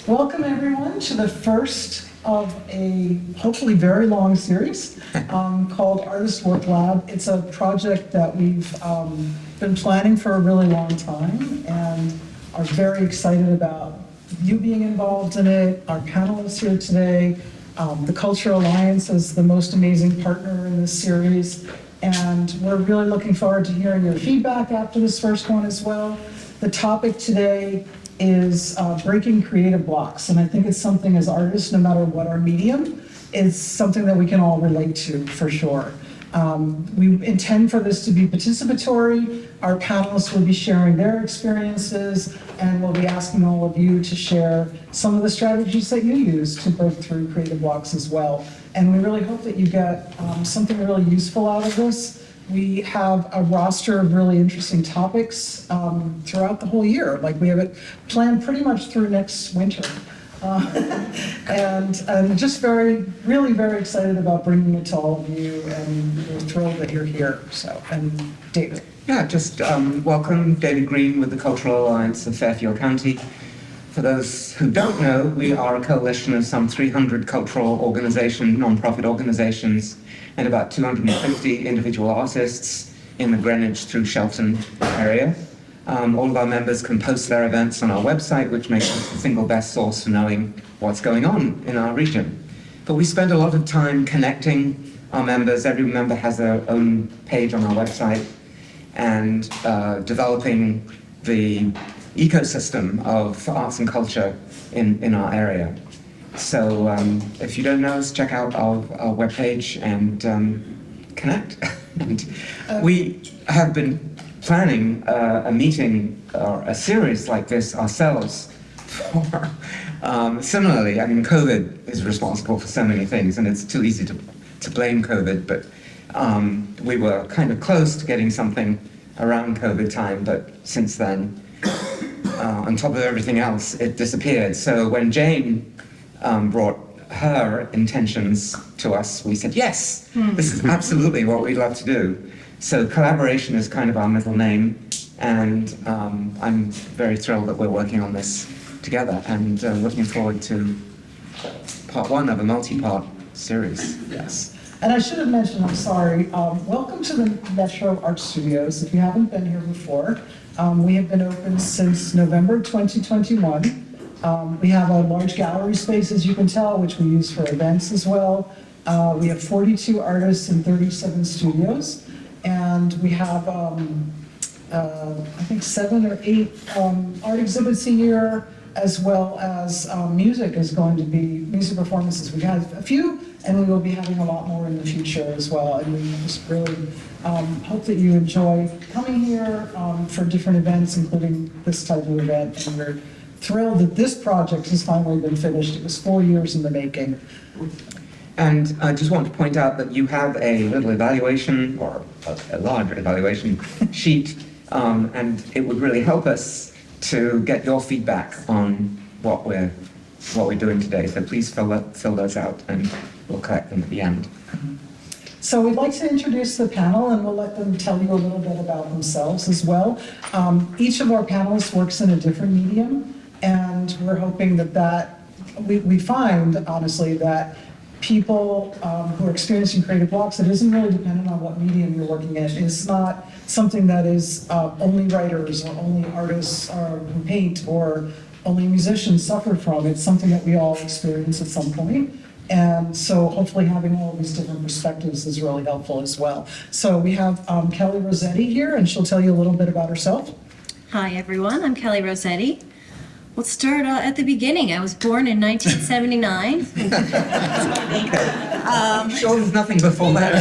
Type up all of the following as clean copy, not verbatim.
Welcome everyone to the first of a hopefully very long series called Artist WorkLab. It's a project that we've been planning for a really long time and are very excited about you being involved in it, our panelists here today, the Cultural Alliance is the most amazing partner in this series, and we're really looking forward to hearing your feedback after this first one as well. The topic today is breaking creative blocks, and I think it's something as artists, no matter what our medium, is something that we can all relate to for sure. We intend for this to be participatory. Our panelists will be sharing their experiences, and we'll be asking all of you to share some of the strategies that you use to break through creative blocks as well. And we really hope that you get something really useful out of this. We have a roster of really interesting topics throughout the whole year. Like we have it planned pretty much through next winter. And just really very excited about bringing it to all of you, and we're thrilled that you're here. So, and David. Yeah, just welcome, David Green with the Cultural Alliance of Fairfield County. For those who don't know, we are a coalition of some 300 cultural organizations, non-profit organizations, and about 250 individual artists in the Greenwich through Shelton area. All of our members can post their events on our website, which makes us the single best source for knowing what's going on in our region. But we spend a lot of time connecting our members. Every member has their own page on our website, and developing the ecosystem of arts and culture in our area. So if you don't know us, check out our webpage and connect. And we have been planning a meeting or a series like this ourselves for similarly. I mean, COVID is responsible for so many things, and it's too easy to blame COVID, but we were kind of close to getting something around COVID time, but since then, on top of everything else, it disappeared. So when Jane brought her intentions to us, we said, yes, this is absolutely what we'd love to do. So collaboration is kind of our middle name, and I'm very thrilled that we're working on this together, and looking forward to part one of a multi-part series. Yes. And I should have mentioned, I'm sorry, welcome to the Metro Art Studios. If you haven't been here before, we have been open since November 2021. We have a large gallery space, as you can tell, which we use for events as well. We have 42 artists in 37 studios, and we have, I think 7 or 8 art exhibits a year, as well as music performances. We have a few, and we will be having a lot more in the future as well. And we just really hope that you enjoy coming here for different events, including this type of event. And we're thrilled that this project has finally been finished. It was 4 years in the making. And I just want to point out that you have a little evaluation, or a large evaluation sheet, and it would really help us to get your feedback on what we're doing today. So please fill those out, and we'll collect them at the end. So we'd like to introduce the panel, and we'll let them tell you a little bit about themselves as well. Each of our panelists works in a different medium, and we're hoping that we find, honestly, that people who are experiencing creative blocks, it isn't really dependent on what medium you're working in. It's not something that is only writers or only artists who paint or only musicians suffer from. It's something that we all experience at some point. And so hopefully having all of these different perspectives is really helpful as well. So we have Kelly Rossetti here, and she'll tell you a little bit about herself. Hi everyone, I'm Kelly Rossetti. Let's start at the beginning. I was born in 1979. Sure, there's nothing before that.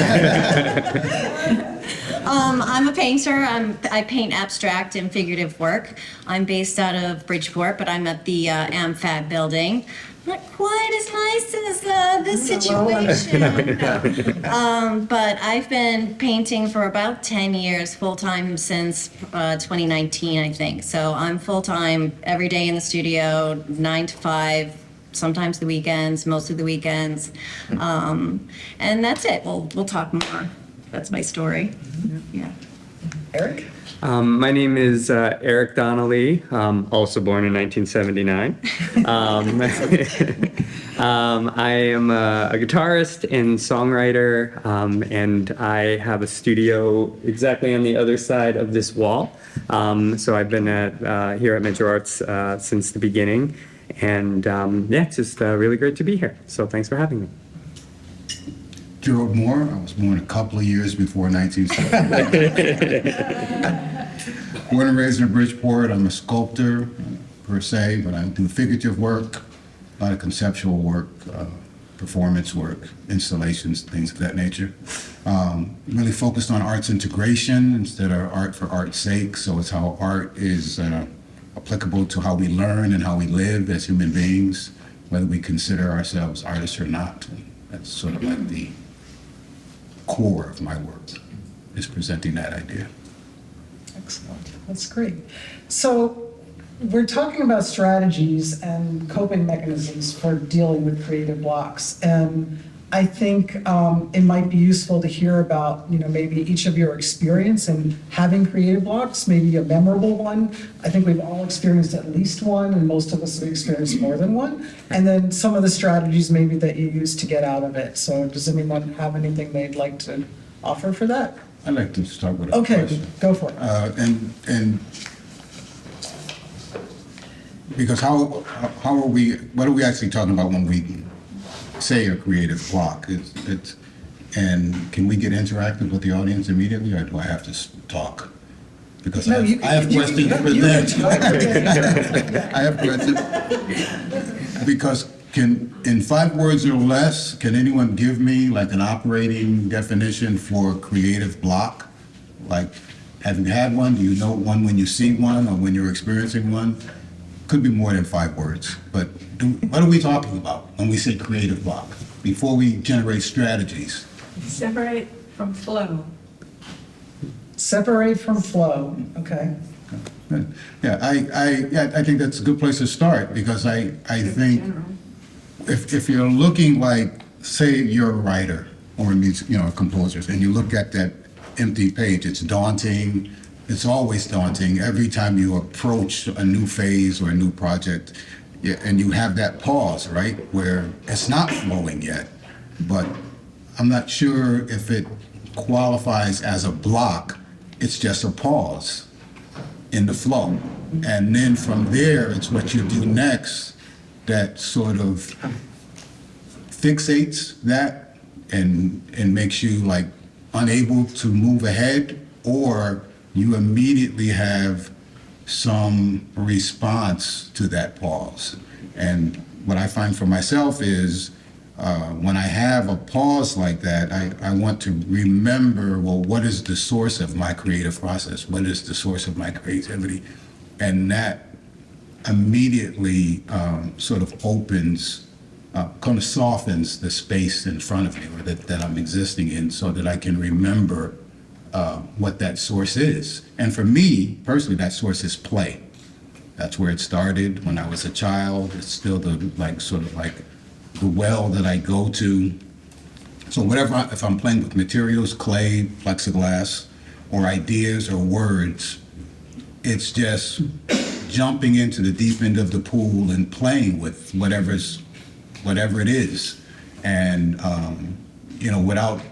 I'm a painter. I paint abstract and figurative work. I'm based out of Bridgeport, but I'm at the AmFab building. Not quite as nice as this situation. But I've been painting for about 10 years, full-time since 2019, I think. So I'm full-time every day in the studio, 9 to 5, sometimes the weekends, most of the weekends. And that's it. We'll talk more. That's my story. Yeah. Eric? My name is Eric Donnelly, also born in 1979. I am a guitarist and songwriter, and I have a studio exactly on the other side of this wall. So I've been here at Metro Arts since the beginning, and yeah, it's just really great to be here. So thanks for having me. Gerald Moore. I was born a couple of years before 1970. Born and raised in Bridgeport. I'm a sculptor per se, but I do figurative work, a lot of conceptual work, performance work, installations, things of that nature. Really focused on arts integration instead of art for art's sake. So it's how art is applicable to how we learn and how we live as human beings, whether we consider ourselves artists or not. And that's sort of like the core of my work, is presenting that idea. Excellent. That's great. So we're talking about strategies and coping mechanisms for dealing with creative blocks. And I think it might be useful to hear about, maybe each of your experience in having creative blocks, maybe a memorable one. I think we've all experienced at least one, and most of us have experienced more than one. And then some of the strategies maybe that you use to get out of it. So does anyone have anything they'd like to offer for that? I'd like to start with a Okay, question. go for it. And because how are we, what are we actually talking about when we say a creative block? And can we get interactive with the audience immediately, or do I have to talk? Because No, I have questions for them. I have questions. Because in 5 words or less, can anyone give me like an operating definition for creative block? Like, have you had one? Do you know one when you see one or when you're experiencing one? Could be more than 5 words, but what are we talking about when we say creative block? Before we generate strategies. Separate from flow. Separate from flow, okay. Yeah, I think that's a good place to start, because I think if you're looking like, say you're a writer or a composer, and you look at that empty page, it's daunting. It's always daunting every time you approach a new phase or a new project, and you have that pause, right, where it's not flowing yet, but I'm not sure if it qualifies as a block. It's just a pause in the flow. And then from there, it's what you do next that sort of fixates that and makes you like unable to move ahead, or you immediately have some response to that pause. And what I find for myself is when I have a pause like that, I want to remember, well, what is the source of my creative process? What is the source of my creativity? And that immediately sort of opens, kind of softens the space in front of me, or that I'm existing in, so that I can remember what that source is. And for me, personally, that source is play. That's where it started when I was a child. It's still the well that I go to. So if I'm playing with materials, clay, plexiglass, or ideas or words, it's just jumping into the deep end of the pool and playing with whatever it is. And, without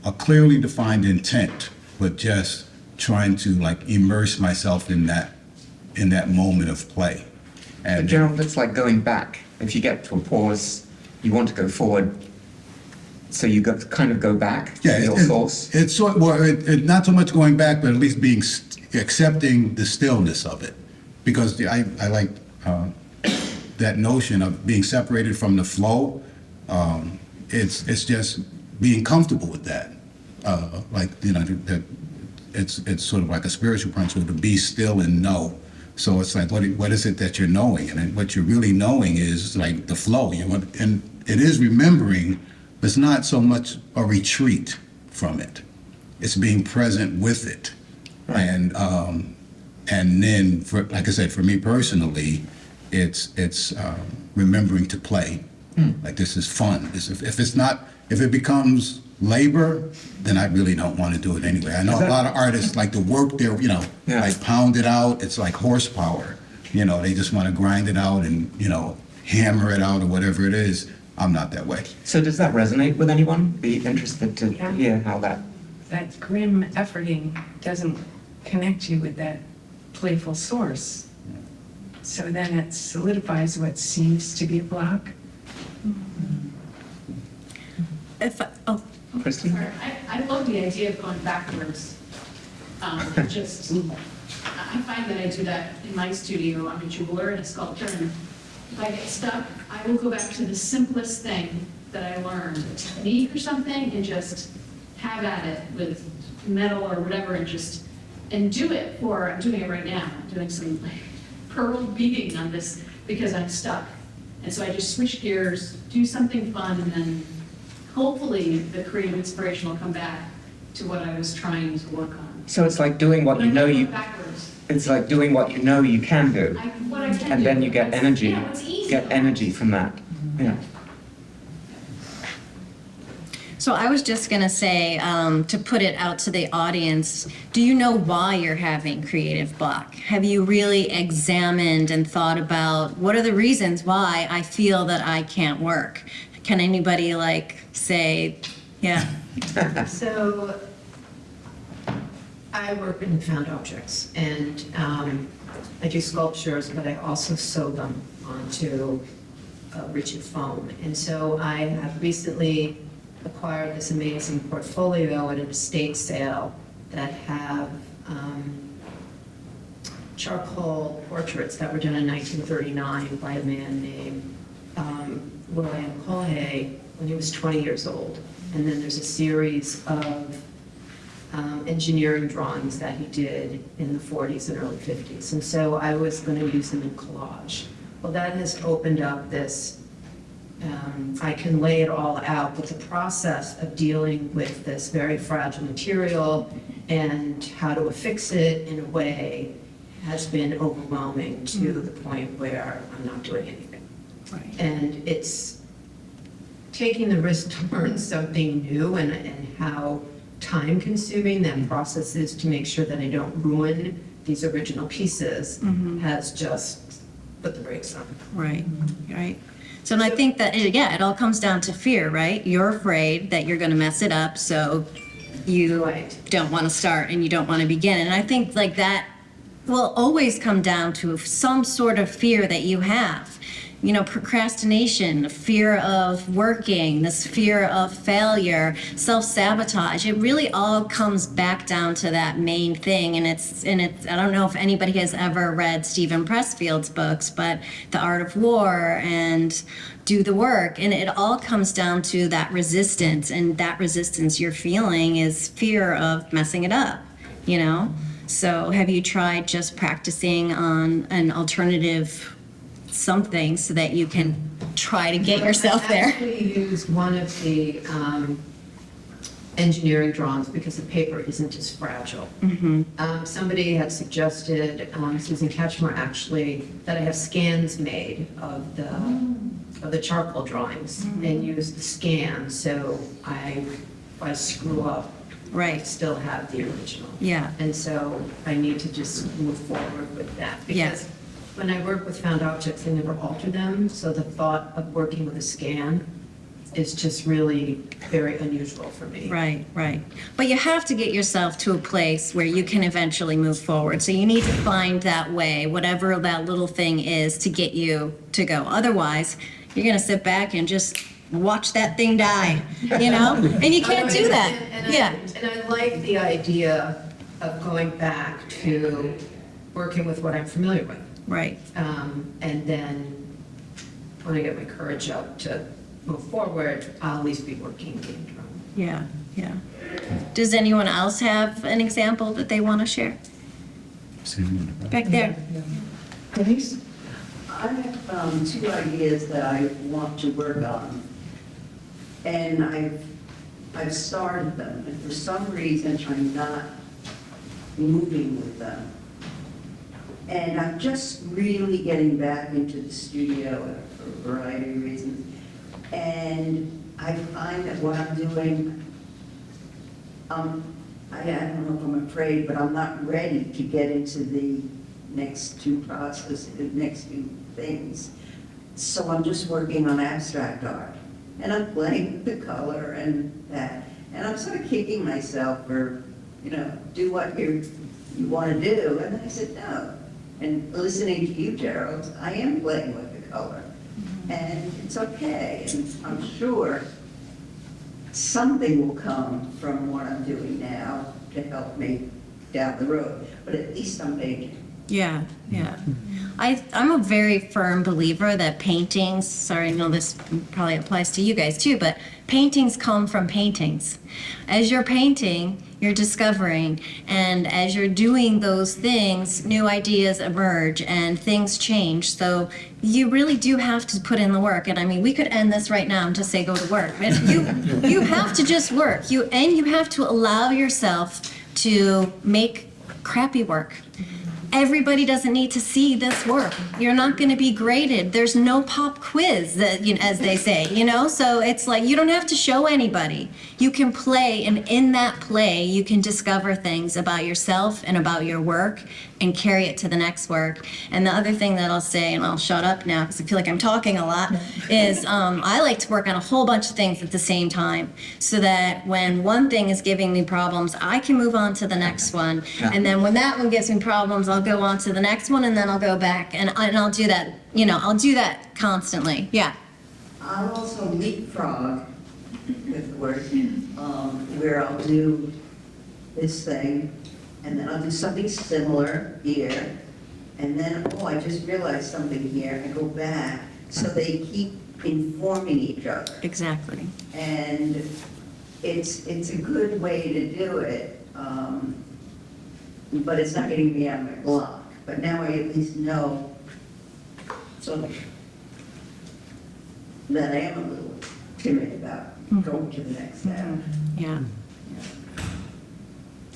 a clearly defined intent, but just trying to like immerse myself in that moment of play. And Gerald, it's like going back. If you get to a pause, you want to go forward, so you kind of go back to your source. It's not so much going back, but at least accepting the stillness of it, because I like that notion of being separated from the flow. It's just being comfortable with that. That it's sort of like a spiritual principle, to be still and know. So it's like, what is it that you're knowing? And what you're really knowing is like the flow. And it is remembering, but it's not so much a retreat from it. It's being present with it. Right. And then, like I said, for me personally, it's remembering to play. Like, this is fun. If it becomes labor, then I really don't want to do it anyway. I know a lot of artists like to work their, Yeah. like pound it out. It's like horsepower. They just want to grind it out and, hammer it out or whatever it is. I'm not that way. So does that resonate with anyone? Be interested to Yeah. hear how that... That grim efforting doesn't connect you with that playful source. So then it solidifies what seems to be a block. Kristen? Sorry, I love the idea of going backwards. Just, I find that I do that in my studio. I'm a jeweler and a sculptor, and if I get stuck, I will go back to the simplest thing that I learned, a technique or something, and just have at it with metal or whatever, and do it for, I'm doing it right now. I'm doing some pearl beading on this because I'm stuck. And so I just switch gears, do something fun, and then hopefully the creative inspiration will come back to what I was trying to work on. So it's like doing what But you I'm know going you... backwards. It's like doing what you know you can do. What I can And do. then you get energy. Yeah, it's easy. Get energy from that. Yeah. So I was just gonna say, to put it out to the audience, do you know why you're having creative block? Have you really examined and thought about what are the reasons why I feel that I can't work? Can anybody say, yeah? So I work in found objects, and I do sculptures, but I also sew them onto rigid foam. And so I have recently acquired this amazing portfolio at an estate sale that have charcoal portraits that were done in 1939 by a man named William Colhay when he was 20 years old. And then there's a series of engineering drawings that he did in the 40s and early 50s. And so I was going to use them in collage. Well, that has opened up this, I can lay it all out, but the process of dealing with this very fragile material and how to affix it in a way has been overwhelming to the point where I'm not doing anything. Right. And it's taking the risk to learn something new and how time consuming that process is to make sure that I don't ruin these original pieces has just put the brakes on. Right, right. So and I think that, yeah, it all comes down to fear, right? You're afraid that you're gonna mess it up, so you Right. don't wanna start and you don't wanna begin. And I think that will always come down to some sort of fear that you have. Procrastination, fear of working, this fear of failure, self-sabotage. It really all comes back down to that main thing. And it's, I don't know if anybody has ever read Stephen Pressfield's books, but The Art of War and Do the Work. And it all comes down to that resistance. And that resistance you're feeling is fear of messing it up, So have you tried just practicing on an alternative something so that you can try to get yourself I there? actually used one of the engineering drawings because the paper isn't as fragile. Somebody had suggested, Susan Ketchmer actually, that I have scans made of the charcoal drawings and use the scan, so if I screw up, I Right, still have the original. yeah, And so I need to just move forward with that. Yeah. Because when I work with found objects, I never alter them. So the thought of working with a scan is just really very unusual for me. right. But you have to get yourself to a place where you can eventually move forward. So you need to find that way, whatever that little thing is, to get you to go. Otherwise, you're gonna sit back and just watch that thing die, And you can't do that. Yeah. And I like the idea of going back to working with what I'm familiar with. Right. And then when I get my courage up to move forward, I'll at least be working in drum. Yeah. Does anyone else have an example that they want to share? Back there. Denise? I have two ideas that I want to work on, and I've started them, and for some reason I'm not moving with them. And I'm just really getting back into the studio for a variety of reasons. And I find that what I'm doing I don't know if I'm afraid, but I'm not ready to get into the next two processes, the next two things. So I'm just working on abstract art. And I'm playing with the color and that. And I'm sort of kicking myself for, do what you want to do. And I said, no. And listening to you, Gerald, I am playing with the color. And it's okay. And I'm sure something will come from what I'm doing now to help me down the road. But at least I'm painting. Yeah, yeah. I'm a very firm believer that paintings, sorry, I know this probably applies to you guys too, but paintings come from paintings. As you're painting, you're discovering, and as you're doing those things, new ideas emerge and things change. So you really do have to put in the work. And I mean, we could end this right now and just say go to work. But you have to just work. You have to allow yourself to make crappy work. Everybody doesn't need to see this work. You're not going to be graded. There's no pop quiz, that, as they say, So it's like you don't have to show anybody. You can play, and in that play, you can discover things about yourself and about your work and carry it to the next work. And the other thing that I'll say, and I'll shut up now because I feel like I'm talking a lot, is I like to work on a whole bunch of things at the same time so that when one thing is giving me problems, I can move on to the next one. Yeah. And then when that one gives me problems, I'll go on to the next one, and then I'll go back, and I'll do that. I'll do that constantly. Yeah. I'll also leapfrog with the word, where I'll do this thing, and then I'll do something similar here, and then, I just realized something here, and go back. So they keep informing each other. Exactly. And it's a good way to do it, but it's not getting me out of my block. But now I at least know so that I am a little timid about going to the next step. Yeah.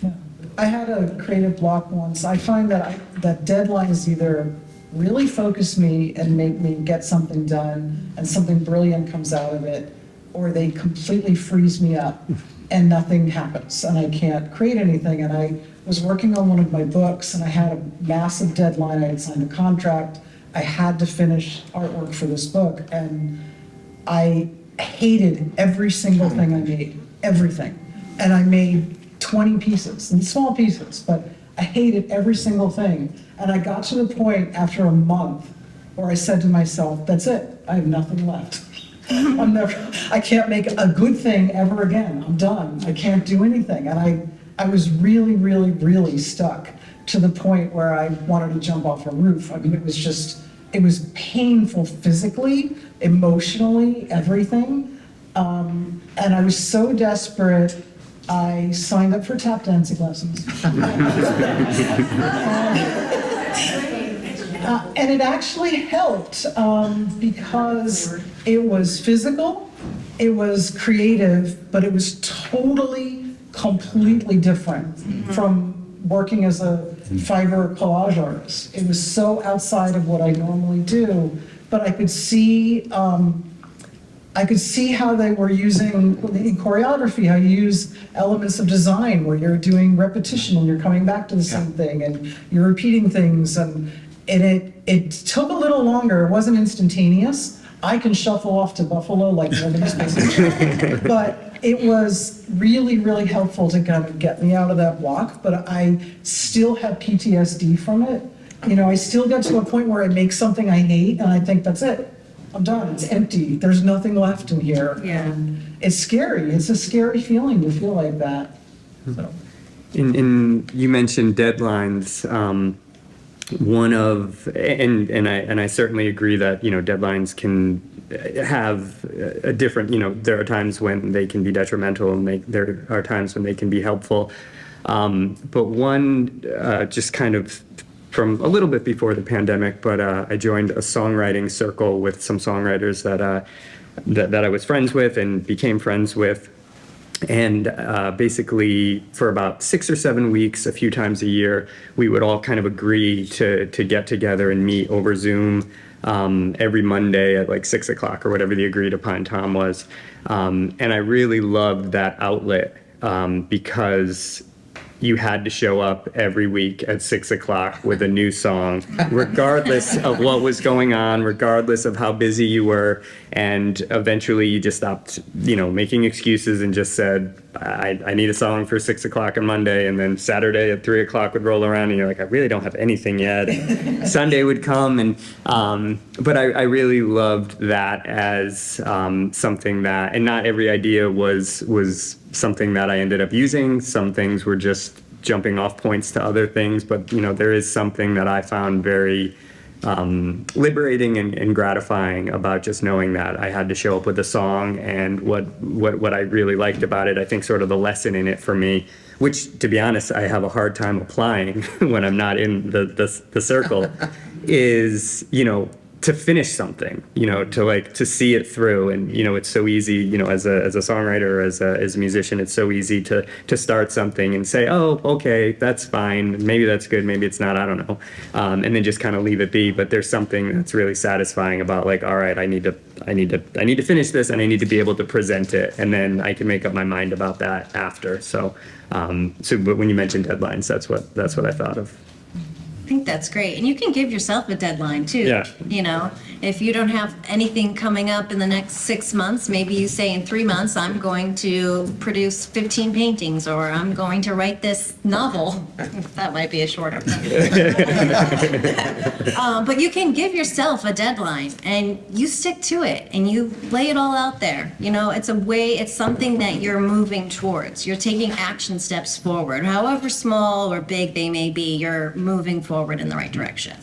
Yeah. I had a creative block once. I find that that deadlines either really focus me and make me get something done and something brilliant comes out of it, or they completely freeze me up and nothing happens and I can't create anything. And I was working on one of my books and I had a massive deadline. I had signed a contract. I had to finish artwork for this book, and I hated every single thing I made, everything. And I made 20 pieces, and small pieces, but I hated every single thing. And I got to the point after a month where I said to myself, that's it, I have nothing left. I can't make a good thing ever again. I'm done. I can't do anything. And I was really, really, really stuck to the point where I wanted to jump off a roof. I mean, it was painful physically, emotionally, everything. And I was so desperate, I signed up for tap dancing lessons. And it actually helped because it was physical, it was creative, but it was totally, completely different from working as a fiber collage artist. It was so outside of what I normally do, but I could see how they were using in choreography, how you use elements of design where you're doing repetition and you're coming back to the same thing and you're repeating things, and it took a little longer. It wasn't instantaneous. I can shuffle off to Buffalo like nobody's business. But it was really, really helpful to kind of get me out of that block, but I still have PTSD from it. I still get to a point where I make something I hate and I think, that's it. I'm done. It's empty. There's nothing left in here. Yeah. And it's scary. It's a scary feeling to feel like that. So. You mentioned deadlines. And I certainly agree that deadlines can have a different. There are times when they can be detrimental, and there are times when they can be helpful. But one just kind of from a little bit before the pandemic, but I joined a songwriting circle with some songwriters that I was friends with and became friends with. And basically, for about 6 or 7 weeks, a few times a year, we would all kind of agree to get together and meet over Zoom every Monday at like 6 o'clock or whatever the agreed upon time was. And I really loved that outlet because you had to show up every week at 6 o'clock with a new song, regardless of what was going on, regardless of how busy you were. And eventually you just stopped, making excuses and just said, I need a song for 6 o'clock on Monday. And then Saturday at 3 o'clock would roll around and you're like, I really don't have anything yet. And Sunday would come. And, but I really loved that as something that, and not every idea was something that I ended up using. Some things were just jumping off points to other things, but there is something that I found very liberating and gratifying about just knowing that I had to show up with a song. And what I really liked about it, I think sort of the lesson in it for me, which to be honest, I have a hard time applying when I'm not in the circle, is, to finish something, to see it through. And, it's so easy, as a songwriter, or as a musician, it's so easy to start something and say, oh, okay, that's fine. Maybe that's good. Maybe it's not. I don't know. And then just kind of leave it be. But there's something that's really satisfying about like, all right, I need to finish this and I need to be able to present it. And then I can make up my mind about that after. But when you mentioned deadlines, that's what I thought of. I think that's great. And you can give yourself a deadline too. Yeah. If you don't have anything coming up in the next 6 months, maybe you say in 3 months, I'm going to produce 15 paintings, or I'm going to write this novel. That might be a shorter. But you can give yourself a deadline and you stick to it and you lay it all out there. It's something that you're moving towards. You're taking action steps forward, however small or big they may be, you're moving forward in the right direction,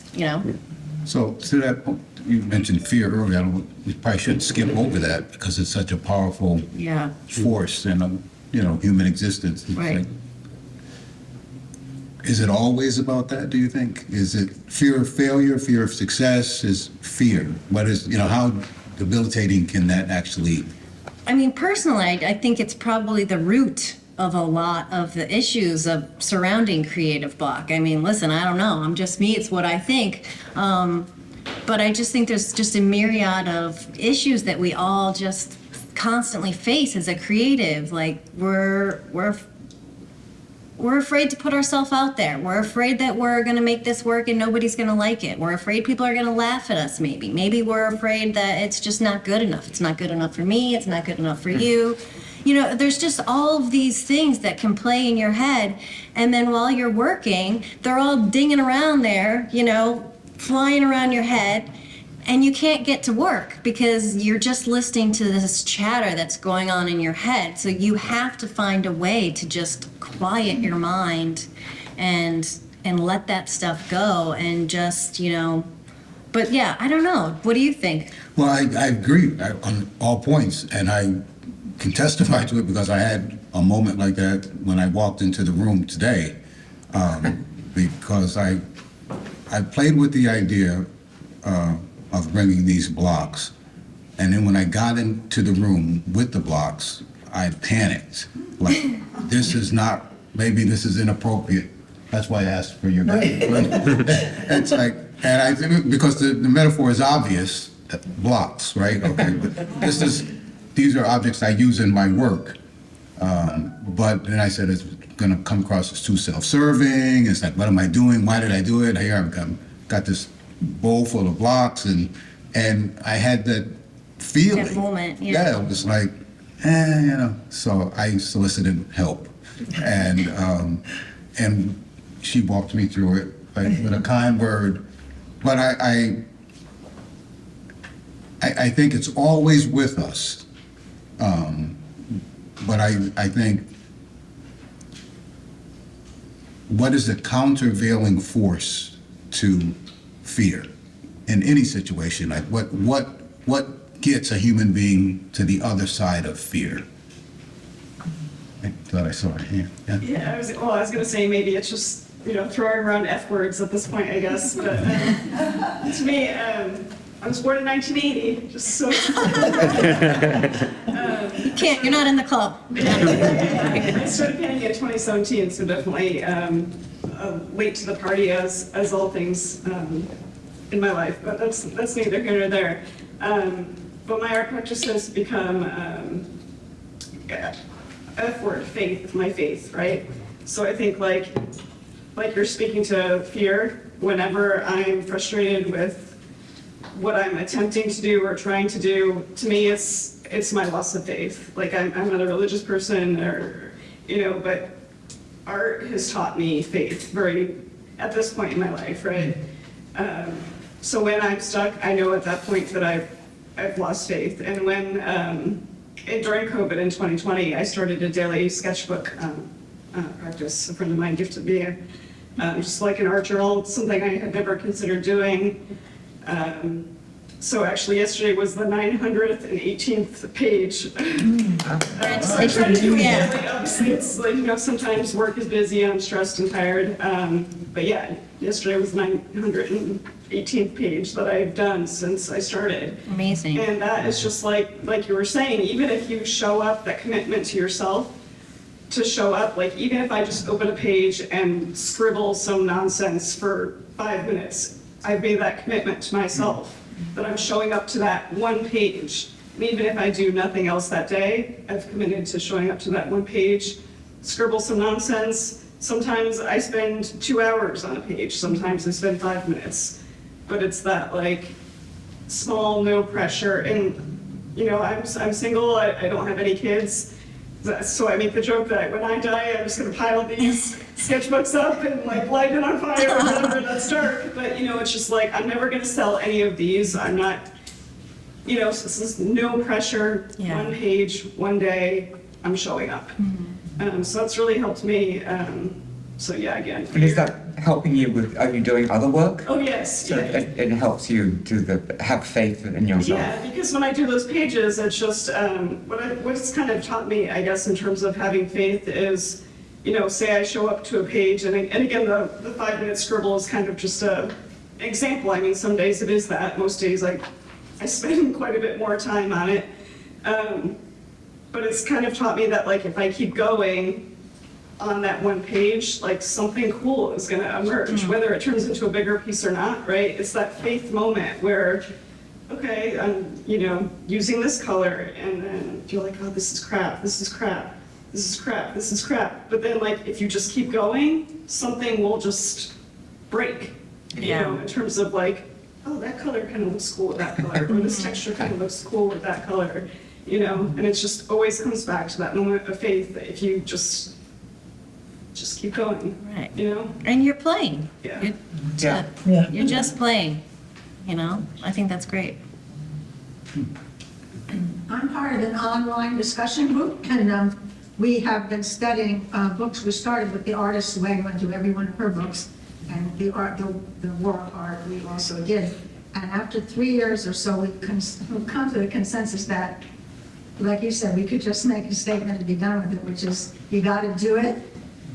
So to that point, you mentioned fear earlier. We probably shouldn't skip over that because it's such a powerful force in human existence. It's Right. like, is it always about that, do you think? Is it fear of failure, fear of success? Is fear? What is, how debilitating can that actually? I mean, personally, I think it's probably the root of a lot of the issues of surrounding creative block. I mean, listen, I don't know. I'm just me. It's what I think. But I just think there's just a myriad of issues that we all just constantly face as a creative. Like we're afraid to put ourselves out there. We're afraid that we're going to make this work and nobody's going to like it. We're afraid people are going to laugh at us maybe. Maybe we're afraid that it's just not good enough. It's not good enough for me. It's not good enough for you. There's just all of these things that can play in your head. And then while you're working, they're all dinging around there, flying around your head. And you can't get to work because you're just listening to this chatter that's going on in your head. So you have to find a way to just quiet your mind and let that stuff go and just, But yeah, I don't know. What do you think? Well, I agree on all points, and I can testify to it because I had a moment like that when I walked into the room today, because I played with the idea of bringing these blocks, and then when I got into the room with the blocks, I panicked. Like, maybe this is inappropriate. That's why I asked for your guidance. It's like, and I think because the metaphor is obvious, blocks, right? Okay, but these are objects I use in my work. But then I said it's gonna come across as too self-serving. It's like, what am I doing? Why did I do it? Here I've got this bowl full of blocks, and I had that feeling. That moment, Yeah, it was like, So I solicited help, and she walked me through it with a kind word. But I think it's always with us. But I think, what is the countervailing force to fear in any situation? Like what gets a human being to the other side of fear? I thought I saw a hand. Yeah, I was going to say maybe it's just, throwing around F words at this point, I guess. But to me, I was born in 1980, just so. You can't, you're not in the club. I started painting in 2017, so definitely late to the party as all things in my life, but that's neither here nor there. But my art practice has become F word, faith, my faith, right? So I think like you're speaking to fear, whenever I'm frustrated with what I'm attempting to do or trying to do, to me, it's my loss of faith. Like I'm not a religious person or, but art has taught me faith at this point in my life, right? So when I'm stuck, I know at that point that I've lost faith. And when, during COVID in 2020, I started a daily sketchbook practice. A friend of mine gifted me just like an art journal, something I had never considered doing. So actually yesterday was the 918th page. I try to do it daily. Obviously it's like, sometimes work is busy and I'm stressed and tired. But yeah, yesterday was the 918th page that I've done since I started. Amazing. And that is just like you were saying, even if you show up, that commitment to yourself, to show up, like even if I just open a page and scribble some nonsense for 5 minutes, I've made that commitment to myself that I'm showing up to that one page. And even if I do nothing else that day, I've committed to showing up to that one page, scribble some nonsense. Sometimes I spend 2 hours on a page, sometimes I spend 5 minutes, but it's that like small, no pressure. And I'm single, I don't have any kids. So I make the joke that when I die, I'm just gonna pile these sketchbooks up and like light it on fire or whatever, that's dark. But it's just like, I'm never gonna sell any of these. I'm not, so this is no pressure, Yeah. one page, one day, I'm showing up. So that's really helped me. So yeah, again. And is that helping you with, are you doing other work? Oh, yes. So Yeah. it helps you have faith in yourself. Yeah, because when I do those pages, it's just, what's kind of taught me, I guess, in terms of having faith is, say I show up to a page, and again, the 5-minute scribble is kind of just a example. I mean, some days it is that. Most days I spend quite a bit more time on it. But it's kind of taught me that, like, if I keep going on that one page, like something cool is going to emerge, whether it turns into a bigger piece or not, right? It's that faith moment where, okay, I'm, using this color, and then you're like, oh, this is crap, this is crap, this is crap, this is crap. But then, like, if you just keep going, something will just break, in terms of like, oh, that color kind of looks cool with that color, or this texture kind of looks cool with that color, and it just always comes back to that moment of faith that if you just keep going, Right. And you're playing. Yeah. You're just playing, I think that's great. I'm part of an online discussion group, and we have been studying books. We started with The Artist's Way, went through every one of her books, and the work art we also did. And after 3 years or so, we've come to the consensus that, like you said, we could just make a statement and be done with it, which is, you got to do it.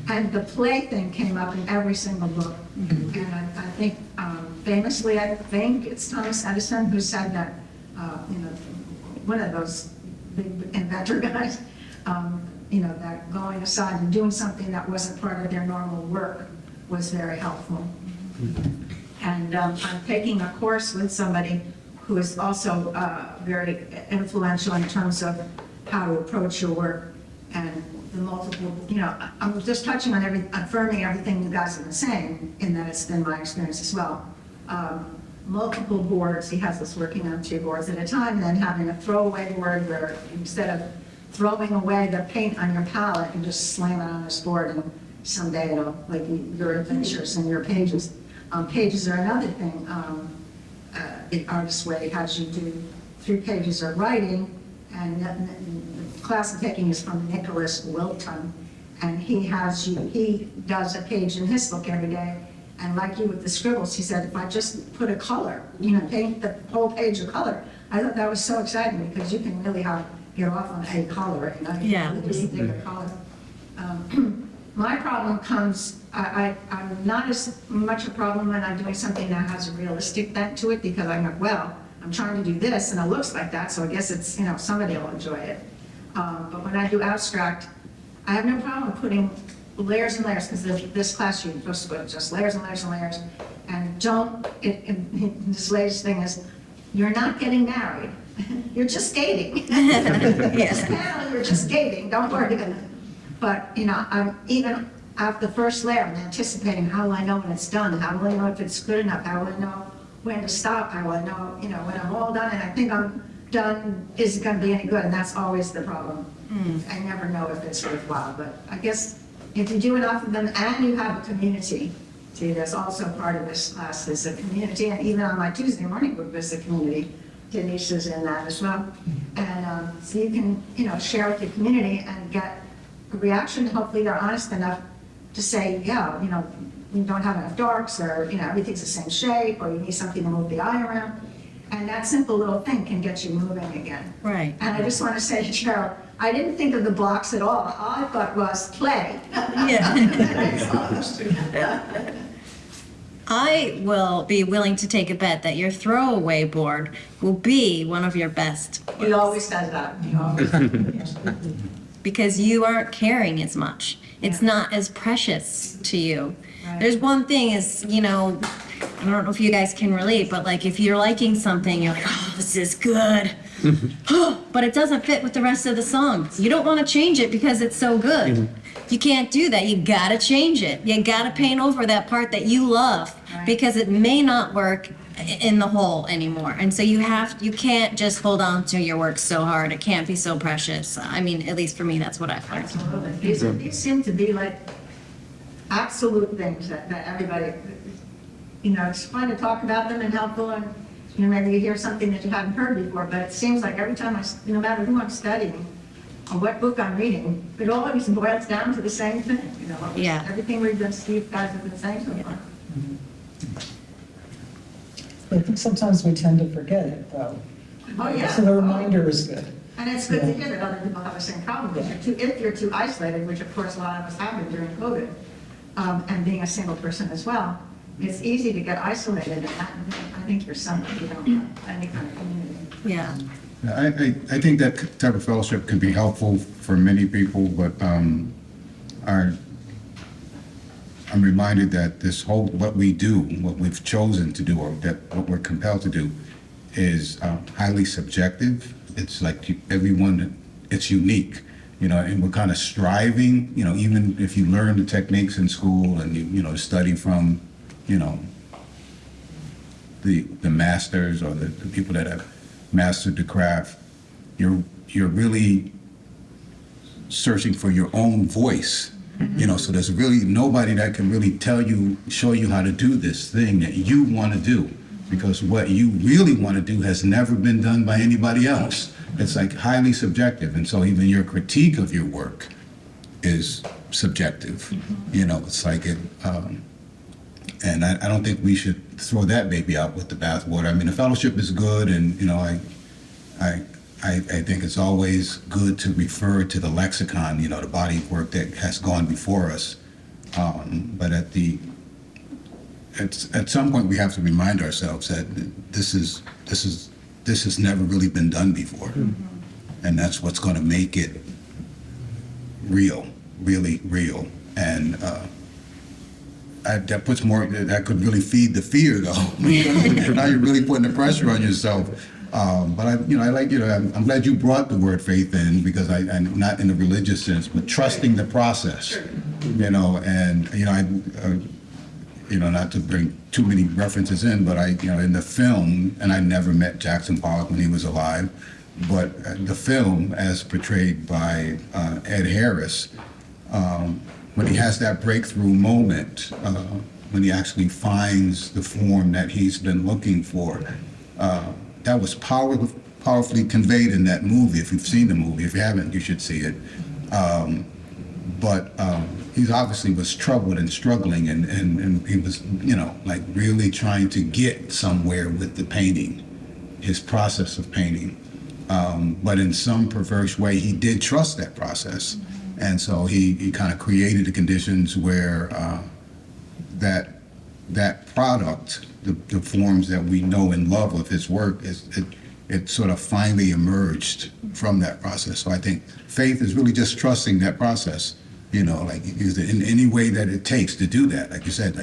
And the play thing came up in every single book. And I think, famously, I think it's Thomas Edison who said that, one of those big inventor guys, that going aside and doing something that wasn't part of their normal work was very helpful. And I'm taking a course with somebody who is also very influential in terms of how to approach your work and the multiple, I'm just touching on affirming everything you guys have been saying, in that it's been my experience as well. Multiple boards, he has us working on 2 boards at a time, and then having a throwaway board where instead of throwing away the paint on your palette, you just slam it on this board, and someday it'll, like your adventures and your pages. Pages are another thing. The Artist's Way has you do 3 pages of writing, and the class I'm taking is from Nicholas Wilton, and he does a page in his book every day, and like you with the scribbles, he said, if I just put a color, paint the whole page of color. I thought that was so exciting, because you can really get off on a color, just pick a color. My problem comes, I'm not as much a problem when I'm doing something that has a realistic bent to it, because I'm like, well, I'm trying to do this and it looks like that, so I guess it's, somebody will enjoy it. But when I do abstract, I have no problem putting layers and layers, because this class you're supposed to put just layers and layers and layers. And this latest thing is, you're not getting married. You're just skating. Yes. Apparently, you're just skating, don't worry. But, I'm even after the first layer, I'm anticipating, how will I know when it's done? How will I know if it's good enough? How will I know when to stop? How will I know, when I'm all done and I think I'm done, is it gonna be any good? And that's always the problem. I never know if it's worthwhile, but I guess if you do enough of them and you have a community, see, there's also part of this class, there's a community, and even on my Tuesday morning group, there's a community. Denise is in that as well. And so you can, share with your community and get a reaction. Hopefully they're honest enough to say, yeah, you don't have enough darks, or, everything's the same shape, or you need something to move the eye around. And that simple little thing can get you moving again. Right. And I just want to say to Cheryl, I didn't think of the blocks at all. All I thought was play. Yeah. I will be willing to take a bet that your throwaway board will be one of your best. He always says that. He always Because you aren't caring as much. It's not as precious to you. Right. There's one thing is, I don't know if you guys can relate, but like if you're liking something, you're like, oh, this is good. But it doesn't fit with the rest of the song. You don't want to change it because it's so good. You can't do that. You gotta change it. You gotta paint over that part that you love, because it may not work in the whole anymore. And so you can't just hold on to your work so hard. It can't be so precious. I mean, at least for me, that's what I've learned. Absolutely. These seem to be like absolute things that everybody, it's fun to talk about them and helpful, and maybe you hear something that you haven't heard before, but it seems like every time no matter who I'm studying or what book I'm reading, it always boils down to the same thing. Yeah. Everything you guys have been saying so far. I think sometimes we tend to forget it, though. Oh, yeah. So the reminder is good. And it's good to hear that other people have the same problem. If you're too isolated, which of course a lot of us have been during COVID, and being a single person as well, it's easy to get isolated, and I think you're something, you don't have any kind of community. Yeah. I think that type of fellowship can be helpful for many people, but I'm reminded that what we do, what we've chosen to do, or that what we're compelled to do, is highly subjective. It's like everyone, it's unique, and we're kind of striving, even if you learn the techniques in school and you study from, the masters or the people that have mastered the craft, you're really searching for your own voice. So there's really nobody that can really show you how to do this thing that you want to do, because what you really want to do has never been done by anybody else. It's like highly subjective, and so even your critique of your work is subjective. It's like it, and I don't think we should throw that baby out with the bathwater. I mean, the fellowship is good, and I think it's always good to refer to the lexicon, the body of work that has gone before us. But at some point we have to remind ourselves that this has never really been done before, and that's what's going to make it real, really real. And that puts more. That could really feed the fear, though. Now you're really putting the pressure on yourself. But I'm glad you brought the word faith in, because I'm not in a religious sense, but trusting the process, not to bring too many references in, but in the film, and I never met Jackson Pollock when he was alive, but the film as portrayed by Ed Harris, when he has that breakthrough moment, when he actually finds the form that he's been looking for, that was powerfully conveyed in that movie. If you've seen the movie, if you haven't, you should see it. But he obviously was troubled and struggling, and he was, really trying to get somewhere with the painting, his process of painting. But in some perverse way, he did trust that process. And so he kind of created the conditions where that product, the forms that we know and love of his work, it sort of finally emerged from that process. So I think faith is really just trusting that process, in any way that it takes to do that, like you said,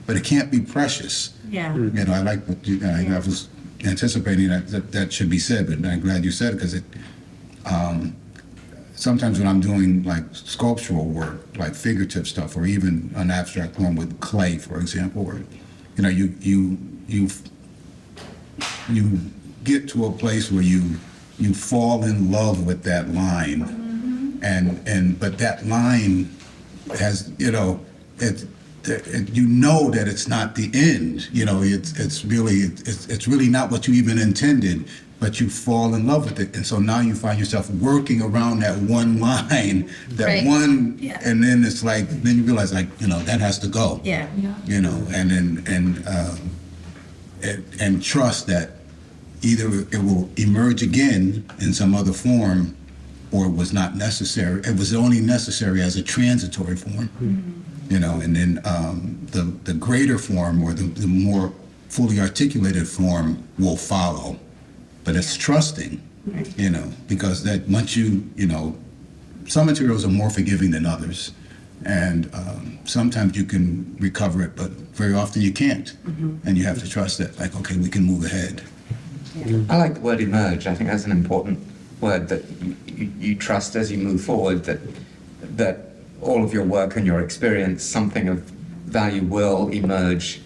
but it can't be precious. Yeah. I like what anticipating that should be said, but I'm glad you said it, because sometimes when I'm doing like sculptural work, like figurative stuff, or even an abstract one with clay, for example, or you get to a place where you fall in love with that line, but that line has you know that it's not the end. It's really not what you even intended, but you fall in love with it, and so now you find yourself working around that one line, Right. Yeah. and then it's like, then you realize that has to go. Yeah. And trust that either it will emerge again in some other form, or it was not necessary. It was only necessary as a transitory form. And then the greater form, or the more fully articulated form, will follow. But it's trusting, because that once some materials are more forgiving than others, and sometimes you can recover it, but very often you can't, and you have to trust that, like, okay, we can move ahead. I like the word emerge. I think that's an important word, that you trust as you move forward, that all of your work and your experience, something of value will emerge.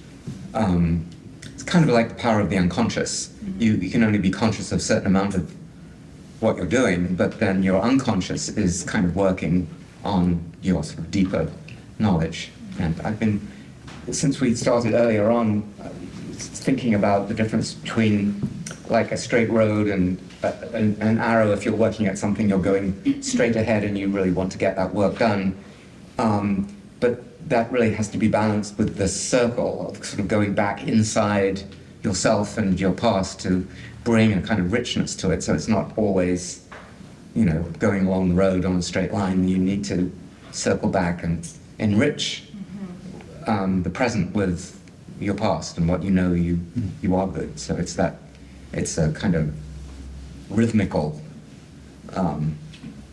It's kind of like the power of the unconscious. You can only be conscious of a certain amount of what you're doing, but then your unconscious is kind of working on your sort of deeper knowledge. And I've been, since we started earlier on, thinking about the difference between like a straight road and an arrow. If you're working at something, you're going straight ahead and you really want to get that work done. But that really has to be balanced with the circle of sort of going back inside yourself and your past to bring a kind of richness to it. So it's not always, going along the road on a straight line. You need to circle back and enrich the present with your past and what you are good. So it's a kind of rhythmical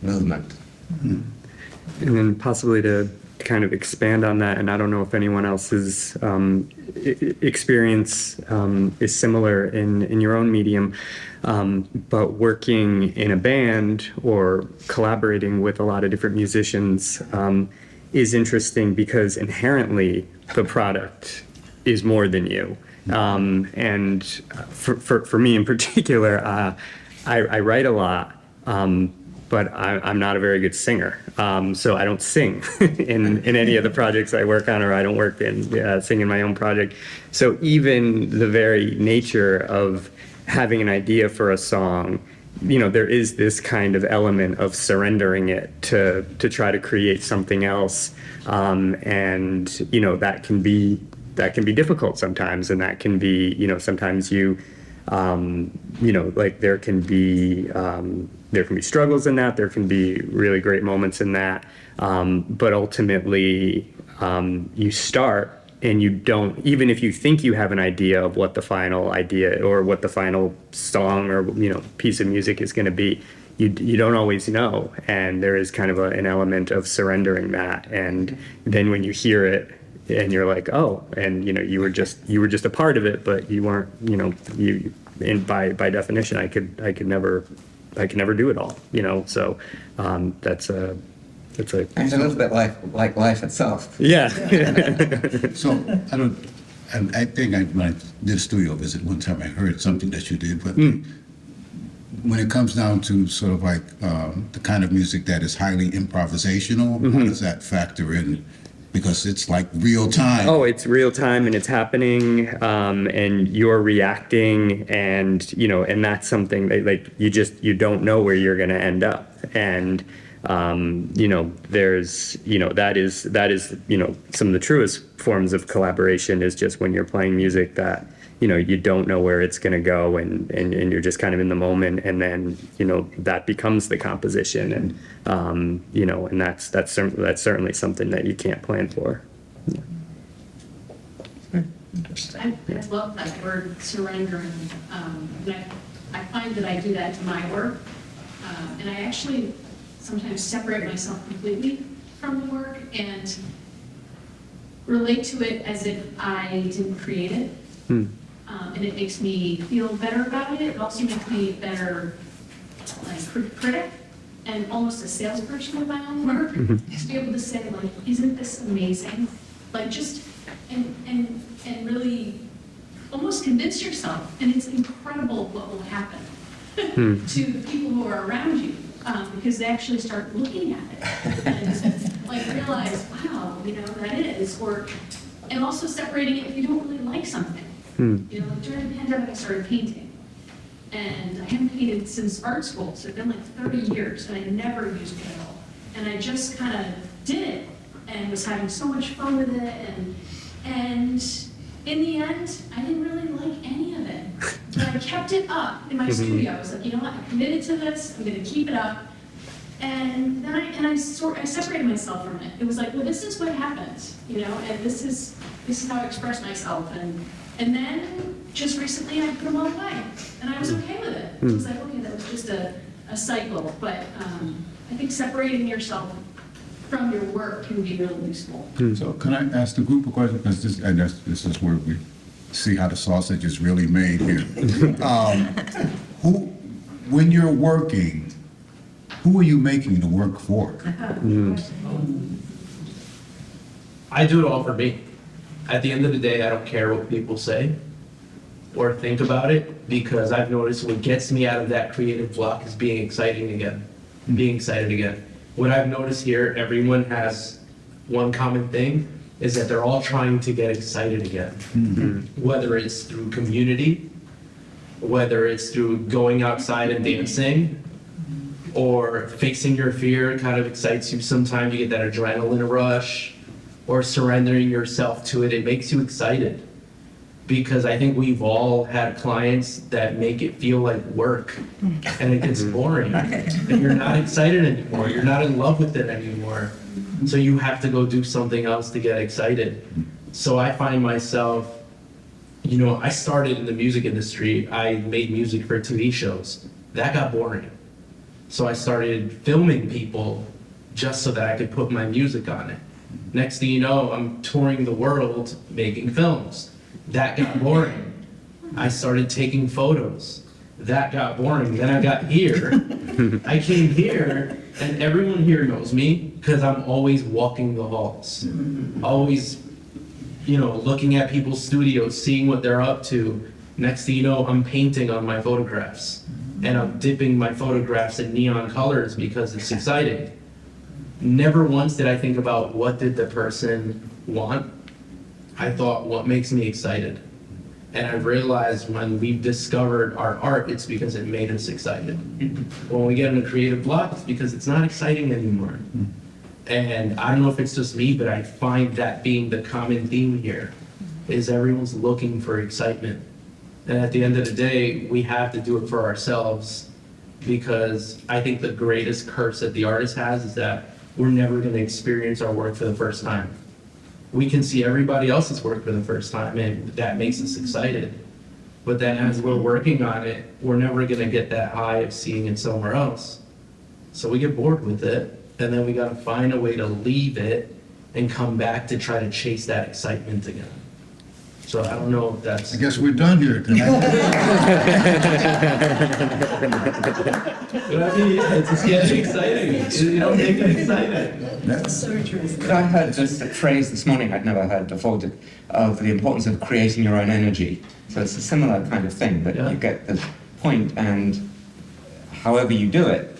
movement. And then possibly to kind of expand on that, and I don't know if anyone else's experience is similar in your own medium, but working in a band or collaborating with a lot of different musicians is interesting, because inherently the product is more than you. And for me in particular, I write a lot, but I'm not a very good singer. So I don't sing in any of the projects I work on, or I don't work in sing in my own project. So even the very nature of having an idea for a song, there is this kind of element of surrendering it to try to create something else. And that can be difficult sometimes, and that can be, sometimes you, like there can be struggles in that, there can be really great moments in that, but ultimately you start and you don't, even if you think you have an idea of what the final idea or what the final song or piece of music is going to be, you don't always know, and there is kind of an element of surrendering that, and then when you hear it and you're like, oh, and you were just a part of it, but you weren't, by definition I could never do it all, so that's a It's a little bit like life itself. Yeah. So I think when I did a studio visit one time, I heard something that you did, but when it comes down to sort of like the kind of music that is highly improvisational, how does that factor in? Because it's like real time. Oh, it's real time and it's happening, and you're reacting, and and that's something that you don't know where you're going to end up, and there's that is some of the truest forms of collaboration is just when you're playing music that you don't know where it's going to go, and you're just kind of in the moment, and then that becomes the composition, and and that's certainly something that you can't plan for. I love that word surrendering. I find that I do that to my work, and I actually sometimes separate myself completely from the work and relate to it as if I didn't create it. and it makes me feel better about it. It also makes me a better critic and almost a salesperson with my own work. To be able to say, like, isn't this amazing? Like, just, and really almost convince yourself, and it's incredible what will happen to the people who are around you, because they actually start looking at it and like realize, wow, that is, and also separating it if you don't really like something. Like during the pandemic, I started painting, and I haven't painted since art school, so it's been like 30 years, and I never used it at all. And I just kind of did it, and was having so much fun with it, and in the end, I didn't really like any of it. But I kept it up in my studio. I was like, you know what, I'm committed to this, I'm gonna keep it up. And then I separated myself from it. It was like, well, this is what happens, and this is how I express myself. And then just recently I put them all away, and I was okay with it. It was like, okay, that was just a cycle. But I think separating yourself from your work can be really useful. So can I ask the group a question? Because this is where we see how the sausage is really made here. When you're working, who are you making the work for? I do it all for me. At the end of the day, I don't care what people say or think about it, because I've noticed what gets me out of that creative block is being excited again. What I've noticed here, everyone has one common thing, is that they're all trying to get excited again. Whether it's through community, whether it's through going outside and dancing, or facing your fear kind of excites you. Sometimes you get that adrenaline rush, or surrendering yourself to it. It makes you excited. Because I think we've all had clients that make it feel like work, and it gets boring. And you're not excited anymore. You're not in love with it anymore. So you have to go do something else to get excited. So I find myself, I started in the music industry. I made music for TV shows. That got boring. So I started filming people just so that I could put my music on it. Next thing you know, I'm touring the world making films. That got boring. I started taking photos. That got boring. Then I got here. I came here, and everyone here knows me because I'm always walking the halls. Always, looking at people's studios, seeing what they're up to. Next thing you know, I'm painting on my photographs. And I'm dipping my photographs in neon colors because it's exciting. Never once did I think about what did the person want. I thought, what makes me excited? And I realized when we've discovered our art, it's because it made us excited. When we get in a creative block, it's because it's not exciting anymore. And I don't know if it's just me, but I find that being the common theme here, is everyone's looking for excitement. And at the end of the day, we have to do it for ourselves, because I think the greatest curse that the artist has is that we're never going to experience our work for the first time. We can see everybody else's work for the first time, and that makes us excited. But then as we're working on it, we're never going to get that high of seeing it somewhere else. So we get bored with it, and then we got to find a way to leave it and come back to try to chase that excitement again. So I don't know if that's... I guess we're done here tonight. But I mean, it's just getting exciting. Make it exciting. That's So true. I heard just a phrase this morning I'd never heard before, of the importance of creating your own energy. So it's a similar kind of thing, but you get the point, and however you do it,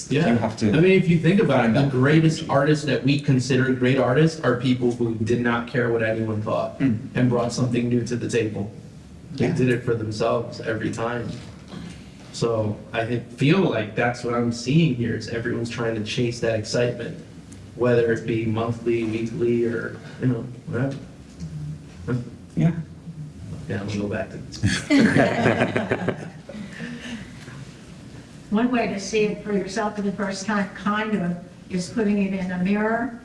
you have to... I mean, if you think about it, the greatest artists that we consider great artists are people who did not care what anyone thought and brought something new to the table. They did it for themselves every time. So I feel like that's what I'm seeing here, is everyone's trying to chase that excitement, whether it be monthly, weekly, or, whatever. Yeah. Yeah, I'm gonna go back to this. One way to see it for yourself for the first time, kind of, is putting it in a mirror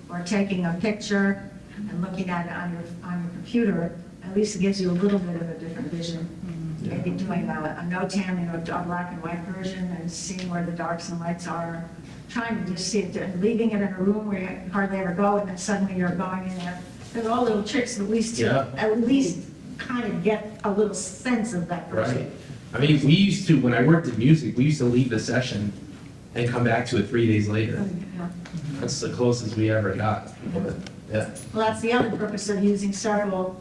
or taking a picture and looking at it on your computer. At least it gives you a little bit of a different vision. Maybe doing a no-tan, a black and white version, and seeing where the darks and lights are. Trying to just see it, and leaving it in a room where you hardly ever go, and then suddenly you're going in there. There's all little tricks at least to at least kind of get a little sense of that person. Right. I mean, we used to, when I worked in music, we used to leave the session and come back to it 3 days later. That's the closest we ever got. But, yeah. Well, that's the other purpose of using several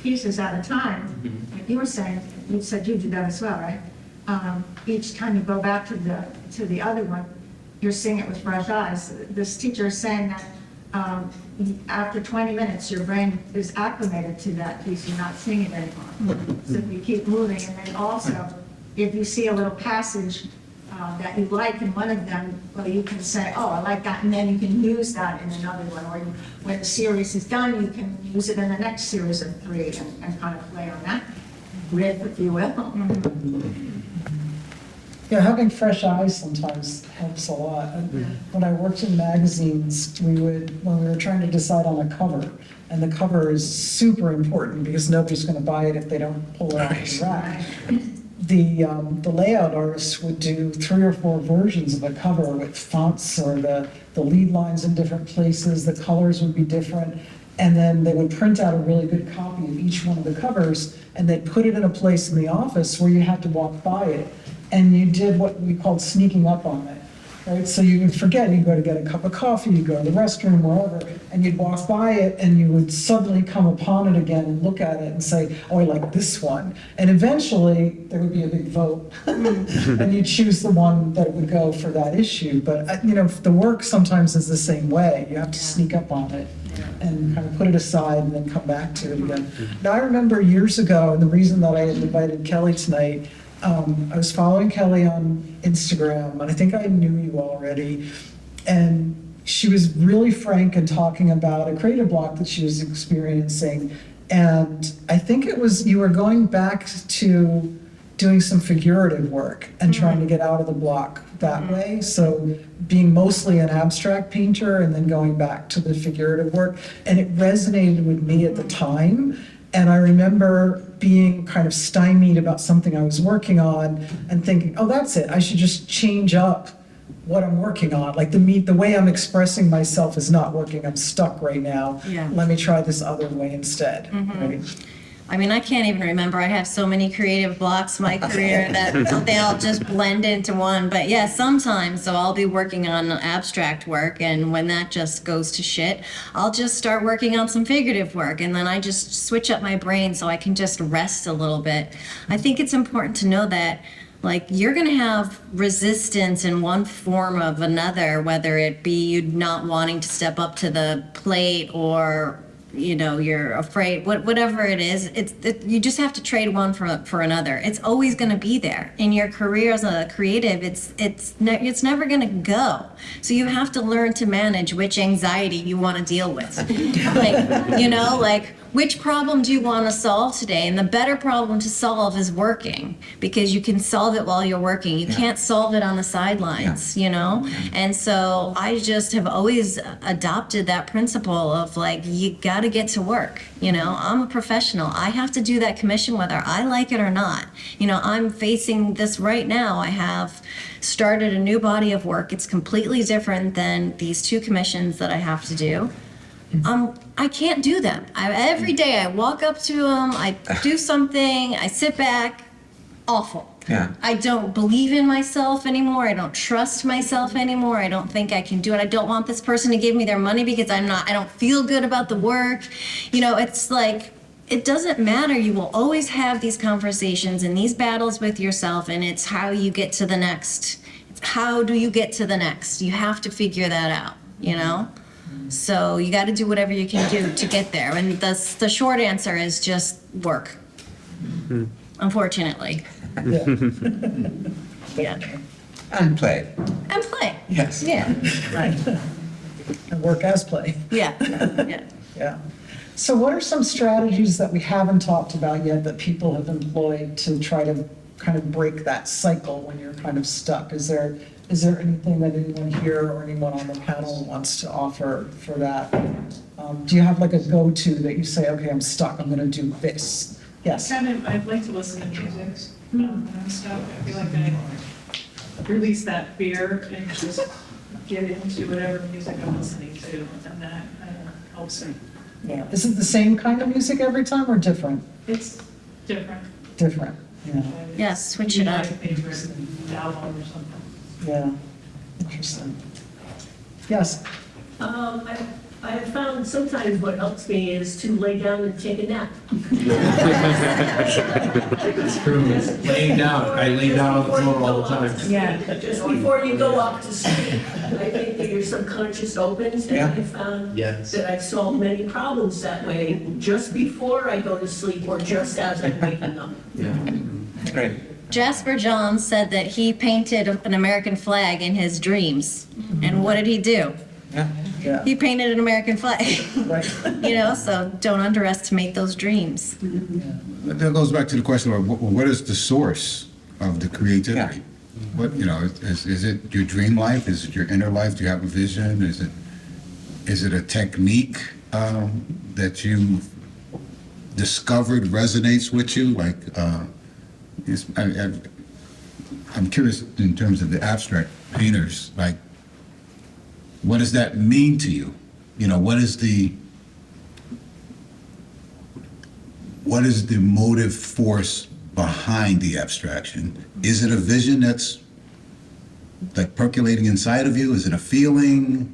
pieces at a time. Like you were saying, you said you do that as well, right? Each time you go back to the other one, you're seeing it with fresh eyes. This teacher is saying that after 20 minutes, your brain is acclimated to that piece. You're not seeing it anymore. So if you keep moving, and then also, if you see a little passage that you like in one of them, well, you can say, oh, I like that, and then you can use that in another one. Or when the series is done, you can use it in the next series of 3 and kind of play on that riff, if you will. Yeah, having fresh eyes sometimes helps a lot. When I worked in magazines, when we were trying to decide on a cover, and the cover is super important because nobody's going to buy it if they don't pull it out of the rack. The layout artists would do 3 or 4 versions of a cover with fonts or the lead lines in different places, the colors would be different, and then they would print out a really good copy of each one of the covers, and they'd put it in a place in the office where you had to walk by it, and you did what we called sneaking up on it, right? So you would forget, you'd go to get a cup of coffee, you'd go to the restroom, wherever, and you'd walk by it, and you would suddenly come upon it again and look at it and say, oh, I like this one. And eventually, there would be a big vote, and you'd choose the one that would go for that issue. But, the work sometimes is the same way. You have to sneak up on it and kind of put it aside and then come back to it again. Now, I remember years ago, and the reason that I had invited Kelly tonight, I was following Kelly on Instagram, and I think I knew you already, and she was really frank in talking about a creative block that she was experiencing, and I think it was you were going back to doing some figurative work and trying to get out of the block that way, so being mostly an abstract painter and then going back to the figurative work, and it resonated with me at the time. And I remember being kind of stymied about something I was working on and thinking, oh, that's it. I should just change up what I'm working on. Like the way I'm expressing myself is not working. I'm stuck right now. Yeah. Let me try this other way instead. Right? I mean, I can't even remember. I have so many creative blocks in my career that they all just blend into one. But yeah, sometimes, so I'll be working on abstract work, and when that just goes to shit, I'll just start working on some figurative work, and then I just switch up my brain so I can just rest a little bit. I think it's important to know that like you're going to have resistance in one form of another, whether it be you not wanting to step up to the plate or you're afraid, whatever it is, you just have to trade one for another. It's always going to be there in your career as a creative. It's never going to go. So you have to learn to manage which anxiety you want to deal with. like which problem do you want to solve today? And the better problem to solve is working, because you can solve it while you're working. You can't solve it on the sidelines, And so I just have always adopted that principle of like, you got to get to work. I'm a professional. I have to do that commission whether I like it or not. I'm facing this right now. I have started a new body of work. It's completely different than these 2 commissions that I have to do. I can't do them. Every day I walk up to them, I do something, I sit back, awful. Yeah. I don't believe in myself anymore. I don't trust myself anymore. I don't think I can do it. I don't want this person to give me their money because I don't feel good about the work. It's like, it doesn't matter. You will always have these conversations and these battles with yourself, and it's how you get to the next. How do you get to the next? You have to figure that out, So you got to do whatever you can do to get there. And the short answer is just work, unfortunately. Yeah. And play. And play. Yes. Yeah. Right. And work as play. Yeah. Yeah. Yeah. So what are some strategies that we haven't talked about yet that people have employed to try to kind of break that cycle when you're kind of stuck? Is there anything that anyone here or anyone on the panel wants to offer for that? Do you have like a go-to that you say, okay, I'm stuck, I'm going to do this? Yes. I'd like to listen to music when I'm stuck. I feel like I release that fear and just get into whatever music I'm listening to, and that helps me. Yeah. Is it the same kind of music every time or different? It's different. Different, yeah, Yes, switch it up. Papers and album or something. yeah, interesting. Yes, I have found sometimes what helps me is to lay down and take a nap. It's true. Laying down. I lay down on the floor all the time. Yeah. Just before you go off to sleep, I think that your subconscious opens, and I found Yes. that I've solved many problems that way, just before I go to sleep or just as I'm waking up. Yeah. Great. Jasper Johns said that he painted an American flag in his dreams. And what did he do? Yeah. yeah, He painted an American flag. right. You know, so don't underestimate those dreams. But that goes back to the question of what is the source of the creativity? Yeah. What, you know, is it your dream life? Is it your inner life? Do you have a vision? Is it a technique that you've discovered resonates with you? Like, I'm curious in terms of the abstract painters, like, what does that mean to you? You know, what is the motive force behind the abstraction? Is it a vision that's like percolating inside of you? Is it a feeling?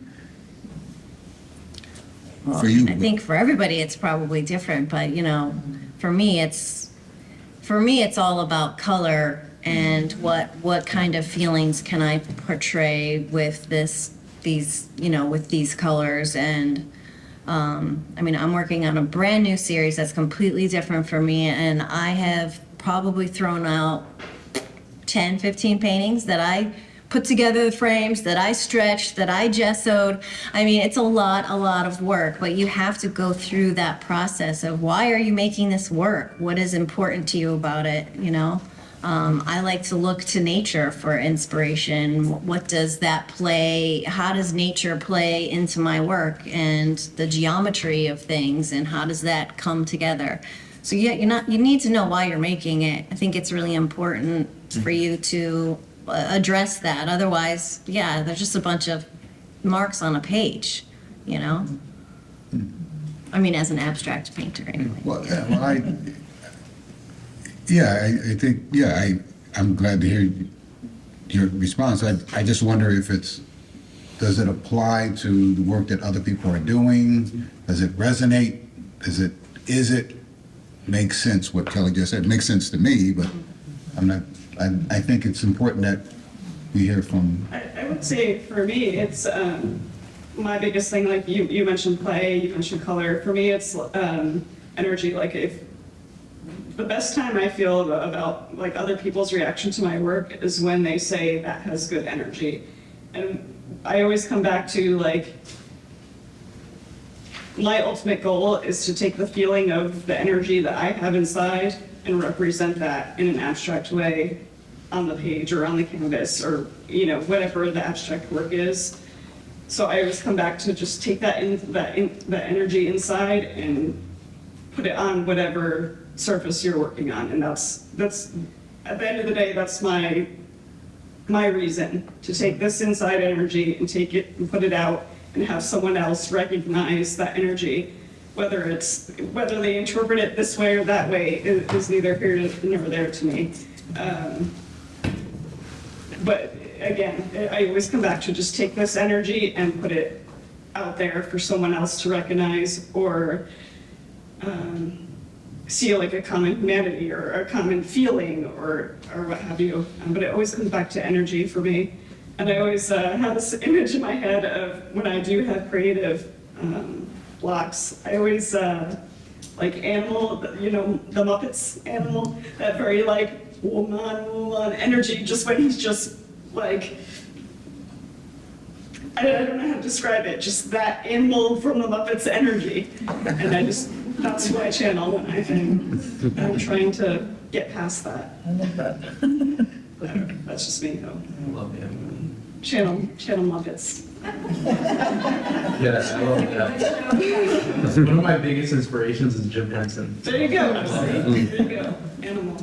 Well, For you, I think for everybody it's probably different, but you know, for me it's all about color and what kind of feelings can I portray with these colors. And I mean, I'm working on a brand new series that's completely different for me, and I have probably thrown out 10, 15 paintings that I put together the frames, that I stretched, that I gessoed. I mean, it's a lot of work, but you have to go through that process of why are you making this work? What is important to you about it, you know? I like to look to nature for inspiration. What does that play? How does nature play into my work and the geometry of things, and how does that come together? So yeah, you need to know why you're making it. I think it's really important for you to address that. Otherwise, yeah, there's just a bunch of marks on a page, you know? I mean, as an abstract painter, anyway. Well, I think, I'm glad to hear your response. I just wonder if does it apply to the work that other people are doing? Does it resonate? Is it make sense what Kelly just said? It makes sense to me, but I think it's important that we hear from. I would say for me, it's my biggest thing, like you mentioned play, you mentioned color. For me, it's energy. Like if the best time I feel about like other people's reaction to my work is when they say that has good energy. And I always come back to like, my ultimate goal is to take the feeling of the energy that I have inside and represent that in an abstract way on the page or on the canvas or, you know, whatever the abstract work is. So I always come back to just take that energy inside and put it on whatever surface you're working on. And that's at the end of the day, that's my reason to take this inside energy and take it and put it out and have someone else recognize that energy. Whether they interpret it this way or that way is neither here nor there to me. But again, I always come back to just take this energy and put it out there for someone else to recognize or see like a common humanity or a common feeling or what have you. But it always comes back to energy for me. And I always have this image in my head of when I do have creative blocks, I always like Animal, you know, the Muppets Animal, that very like Woman energy, just when he's just like, I don't know how to describe it, just that animal from the Muppets energy. And that's who I channel when I'm trying to get past that. I love that. That's just me though. I love it. Channel Muppets. Yeah, I love that. One of my biggest inspirations is Jim Henson. There you go. There you go. Animal.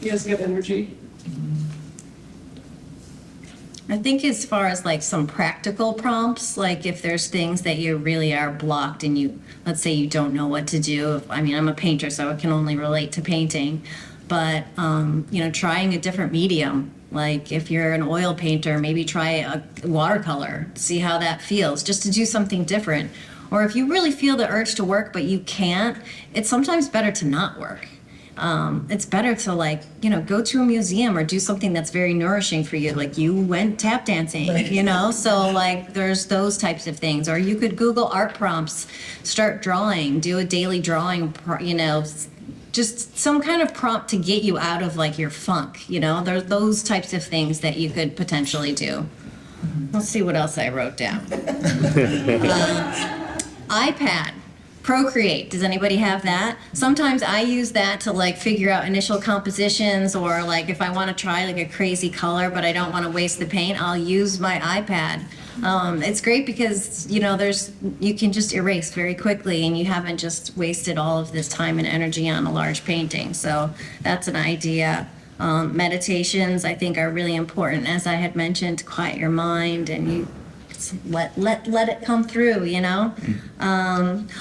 He has good energy. I think as far as like some practical prompts, like if there's things that you really are blocked and you, let's say you don't know what to do. I mean, I'm a painter, so I can only relate to painting, but, trying a different medium. Like if you're an oil painter, maybe try a watercolor, see how that feels, just to do something different. Or if you really feel the urge to work, but you can't, it's sometimes better to not work. It's better to go to a museum or do something that's very nourishing for you. Like you went tap dancing, so there's those types of things. Or you could Google art prompts, start drawing, do a daily drawing, just some kind of prompt to get you out of your funk, there's those types of things that you could potentially do. Let's see what else I wrote down. iPad. Procreate. Does anybody have that? Sometimes I use that to figure out initial compositions, or if I want to try a crazy color but I don't want to waste the paint, I'll use my iPad. It's great because you can just erase very quickly and you haven't just wasted all of this time and energy on a large painting. So that's an idea. Meditations I think are really important, as I had mentioned, to quiet your mind and you let it come through,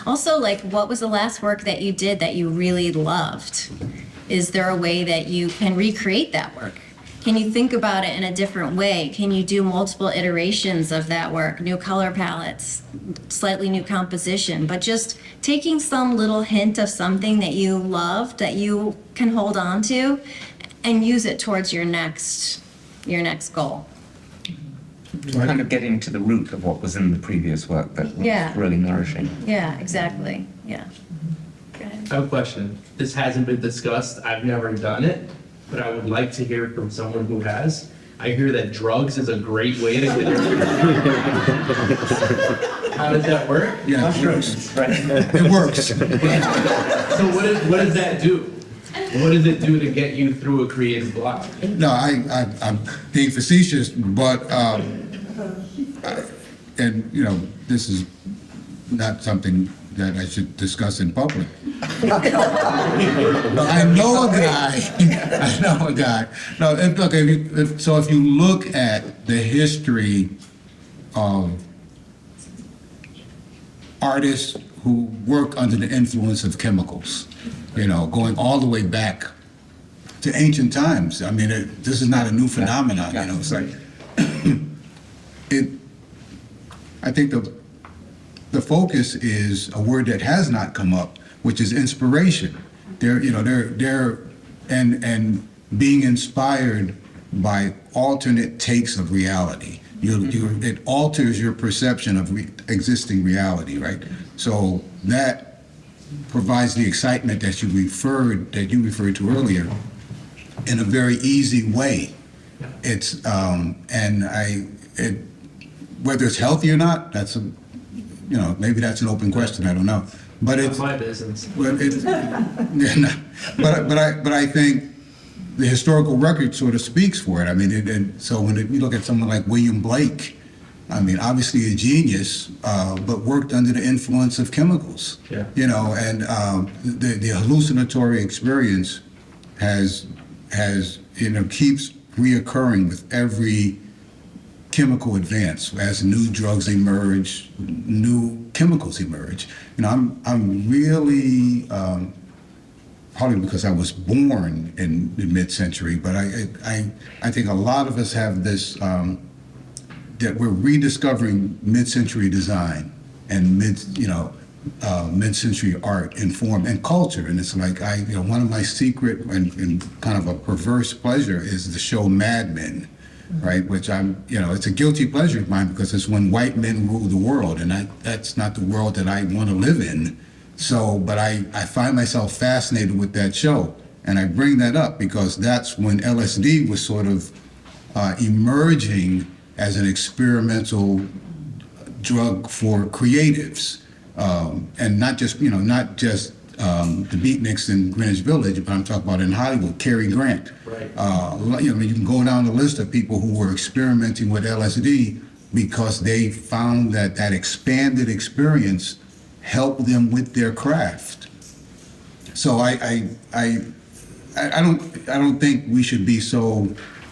Also, what was the last work that you did that you really loved? Is there a way that you can recreate that work? Can you think about it in a different way? Can you do multiple iterations of that work, new color palettes, slightly new composition, but just taking some little hint of something that you love that you can hold on to and use it towards your next goal. Kind of getting to the root of what was in the previous work that was really nourishing. Yeah, exactly. Yeah. I have a question. This hasn't been discussed. I've never done it, but I would like to hear from someone who has. I hear that drugs is a great way to get it. How does that work? Yeah, it works. It works. So what does that do? What does it do to get you through a creative block? No, I'm being facetious, but, this is not something that I should discuss in public. But I know a guy. No, if you look at the history of artists who work under the influence of chemicals, going all the way back to ancient times. I mean, this is not a new phenomenon, it's like, I think the focus is a word that has not come up, which is inspiration. They're being inspired by alternate takes of reality. It alters your perception of existing reality, right? So that provides the excitement that you referred to earlier in a very easy way. It's whether it's healthy or not, that's maybe that's an open question. I don't know, but it's my business. But I think the historical record sort of speaks for it. I mean, so when you look at someone like William Blake, I mean, obviously a genius, but worked under the influence of chemicals. Yeah. The hallucinatory experience keeps reoccurring with every chemical advance. As new drugs emerge, new chemicals emerge. I'm really, probably because I was born in the mid-century, but I think a lot of us have this, that we're rediscovering mid-century design and mid-century art and form and culture. And it's like, one of my secret and kind of a perverse pleasure is the show Mad Men, right? Which it's a guilty pleasure of mine because it's when white men rule the world, and that's not the world that I want to live in. So, but I find myself fascinated with that show. And I bring that up because that's when LSD was sort of emerging as an experimental drug for creatives. And not just the beatniks in Greenwich Village, but I'm talking about in Hollywood, Cary Grant. Right. You can go down the list of people who were experimenting with LSD because they found that expanded experience helped them with their craft. So I don't think we should be so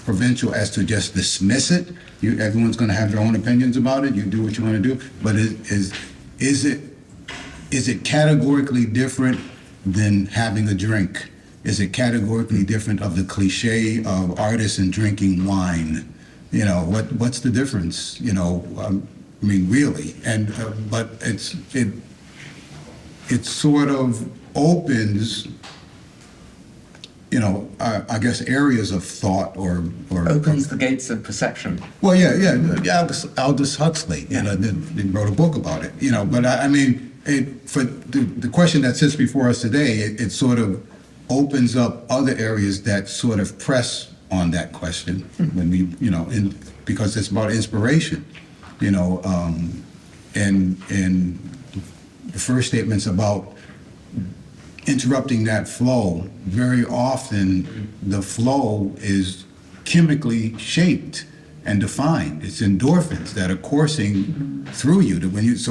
provincial as to just dismiss it. Everyone's going to have their own opinions about it. You do what you want to do. But is it categorically different than having a drink? Is it categorically different of the cliche of artists and drinking wine? You know, what's the difference? You know, I mean, really. And but it sort of opens, you know, I guess areas of thought or Opens the gates of perception. well, yeah. Aldous Huxley, you know, they wrote a book about it, you know. But I mean, for the question that sits before us today, it sort of opens up other areas that sort of press on that question when we, you know, because it's about inspiration, you know, and the first statement's about interrupting that flow. Very often, the flow is chemically shaped and defined. It's endorphins that are coursing through you. It's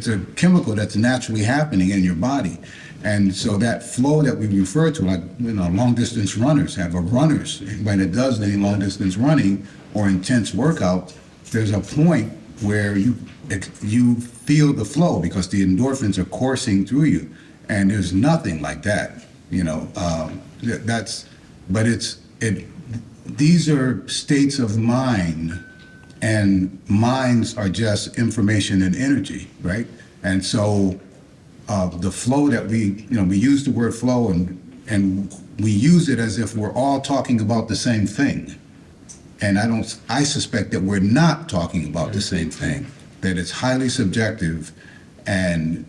a chemical that's naturally happening in your body. And so that flow that we refer to, like, you know, long distance runners have a runners. Anybody that does any long distance running or intense workout, there's a point where you feel the flow because the endorphins are coursing through you, and there's nothing like that, you know. These are states of mind, and minds are just information and energy, right? And so the flow that we use the word flow, and we use it as if we're all talking about the same thing. And I suspect that we're not talking about the same thing, that it's highly subjective, and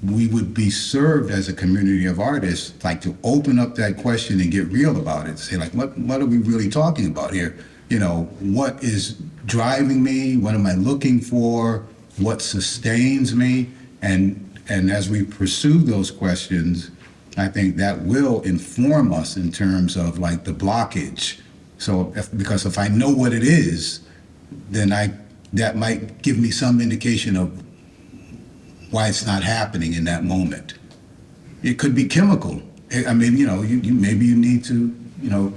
we would be served as a community of artists, like, to open up that question and get real about it, say, like, what are we really talking about here? You know, what is driving me? What am I looking for? What sustains me? And as we pursue those questions, I think that will inform us in terms of, like, the blockage. So, because if I know what it is, then that might give me some indication of why it's not happening in that moment. It could be chemical. I mean, you know, maybe you need to, you know,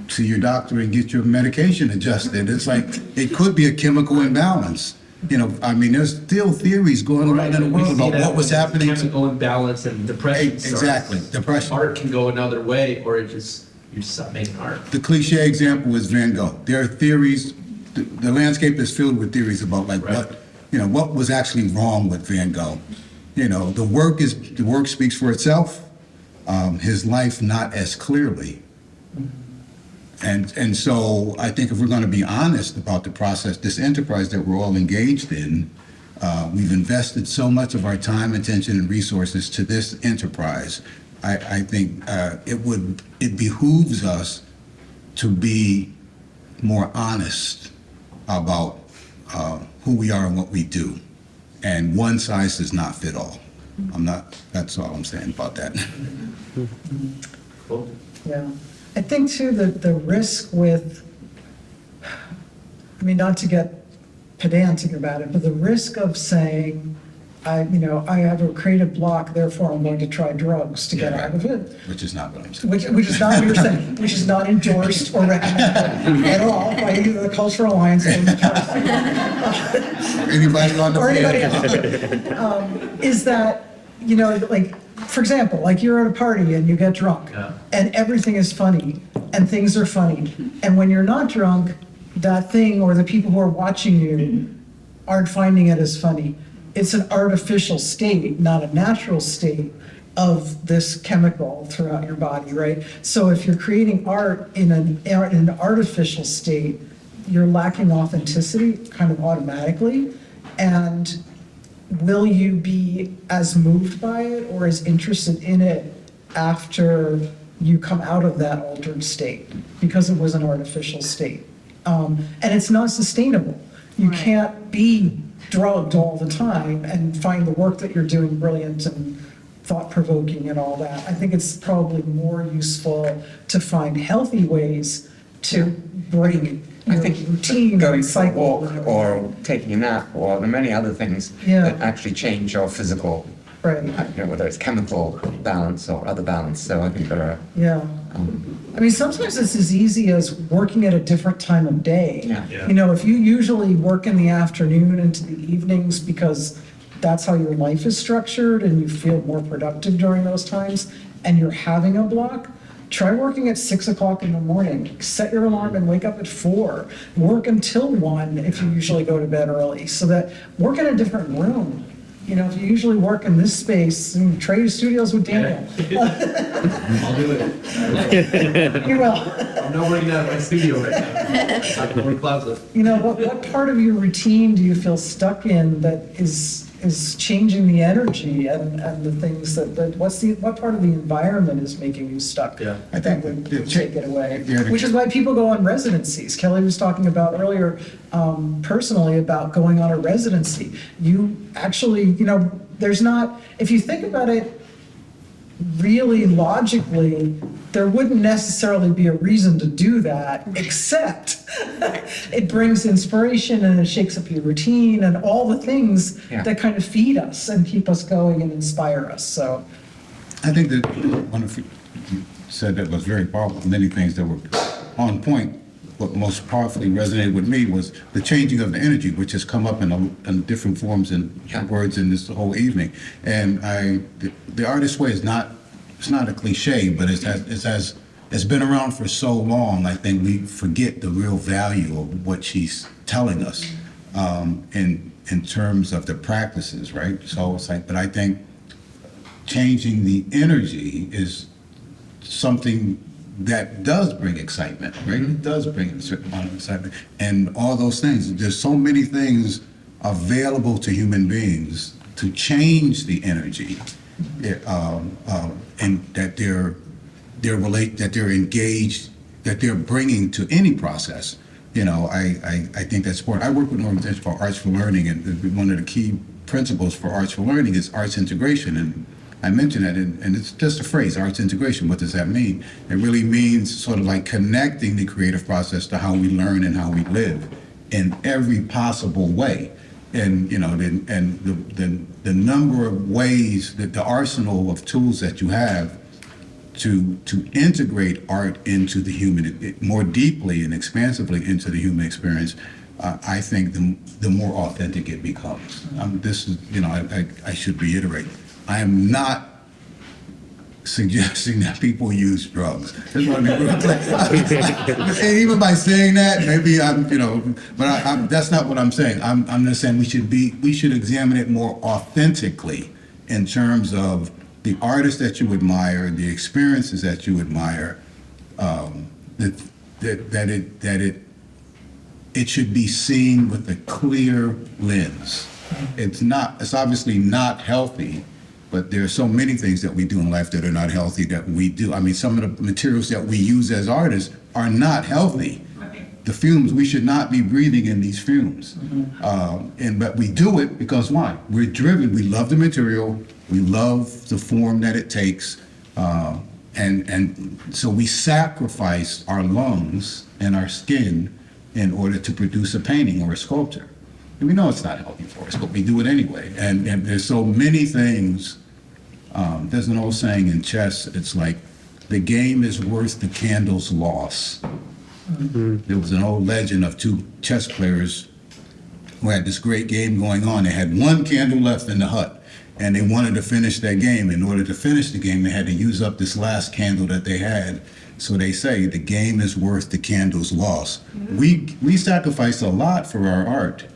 see your doctor and get your medication adjusted. It's like, it could be a chemical imbalance. You know, I mean, there's still theories going around in the world about what was happening. Chemical imbalance and depression. Exactly, depression. Art can go another way, or you stop making art. The cliche example is Van Gogh. There are theories. The landscape is filled with theories about, like, what was actually wrong with Van Gogh. You know, the work speaks for itself. His life not as clearly. And so I think if we're going to be honest about the process, this enterprise that we're all engaged in, we've invested so much of our time, attention, and resources to this enterprise. I think it behooves us to be more honest about who we are and what we do. And one size does not fit all. That's all I'm saying about that. Cool. Yeah. I think too that the risk with, I mean, not to get pedantic about it, but the risk of saying, I have a creative block, therefore I'm going to try drugs to get out of it. Which is not what I'm saying. Which is not what you're saying, which is not endorsed or recommended at all by either the Cultural Alliance or Anybody on the or anybody else. Is that, you know, like, for example, like, you're at a party and you get drunk, and everything is funny, and things are funny. And when you're not drunk, that thing or the people who are watching you aren't finding it as funny. It's an artificial state, not a natural state of this chemical throughout your body, right? So if you're creating art in an artificial state, you're lacking authenticity kind of automatically. And will you be as moved by it or as interested in it after you come out of that altered state? Because it was an artificial state. And it's not sustainable. You can't be drugged all the time and find the work that you're doing brilliant and thought-provoking and all that. I think it's probably more useful to find healthy ways to break your routine, going for a cycle. walk or taking a nap, or the many other things that actually change your physical, right? You know, whether it's chemical balance or other balance. So I think there are. Yeah, I mean, sometimes it's as easy as working at a different time of day. Yeah. You know, if you usually work in the afternoon into the evenings because that's how your life is structured and you feel more productive during those times, and you're having a block, try working at 6 o'clock in the morning. Set your alarm and wake up at 4. Work until 1 if you usually go to bed early, so that work in a different room. You know, if you usually work in this space, and trade studios with Daniel. I'll do it. You will. I'm not working out of my studio right now. I'm in my closet. You know, what part of your routine do you feel stuck in that is changing the energy and the things that what part of the environment is making you stuck? Yeah. I think would take it away. Yeah, Which is why people go on residencies. Kelly was talking about earlier, personally, about going on a residency. You actually, you know, there's not, if you think about it really logically, there wouldn't necessarily be a reason to do that, except it brings inspiration and it shakes up your routine and all the things that kind of feed us and keep us going and inspire us. So I think that one of you said that was very powerful, many things that were on point. What most powerfully resonated with me was the changing of the energy, which has come up in different forms and words in this whole evening. And the artist way is not, it's not a cliche, but it's been around for so long. I think we forget the real value of what she's telling us in terms of the practices, right? So it's like, but I think changing the energy is something that does bring excitement, right? It does bring a certain amount of excitement. And all those things, there's so many things available to human beings to change the energy, and that they're engaged, that they're bringing to any process. You know, I think that's important. I work with an organization called Arts for Learning, and one of the key principles for Arts for Learning is arts integration. And I mentioned that, and it's just a phrase, arts integration. What does that mean? It really means sort of like connecting the creative process to how we learn and how we live in every possible way. And, you know, the number of ways, that the arsenal of tools that you have to integrate art into the human, more deeply and expansively into the human experience, I think the more authentic it becomes. This is, you know, I should reiterate, I am not suggesting that people use drugs. Just want to be real clear. And even by saying that, maybe I'm, you know, but that's not what I'm saying. I'm just saying we should examine it more authentically in terms of the artists that you admire, the experiences that you admire, that it should be seen with a clear lens. It's obviously not healthy, but there are so many things that we do in life that are not healthy that we do. I mean, some of the materials that we use as artists are not healthy. The fumes, we should not be breathing in these fumes. But we do it because why? We're driven, we love the material, we love the form that it takes, and so we sacrifice our lungs and our skin in order to produce a painting or a sculpture. And we know it's not healthy for us, but we do it anyway. And there's so many things. There's an old saying in chess, it's like, the game is worth the candle's loss. There was an old legend of two chess players who had this great game going on. They had one candle left in the hut, and they wanted to finish their game. In order to finish the game, they had to use up this last candle that they had. So they say the game is worth the candle's loss. We sacrifice a lot for our art.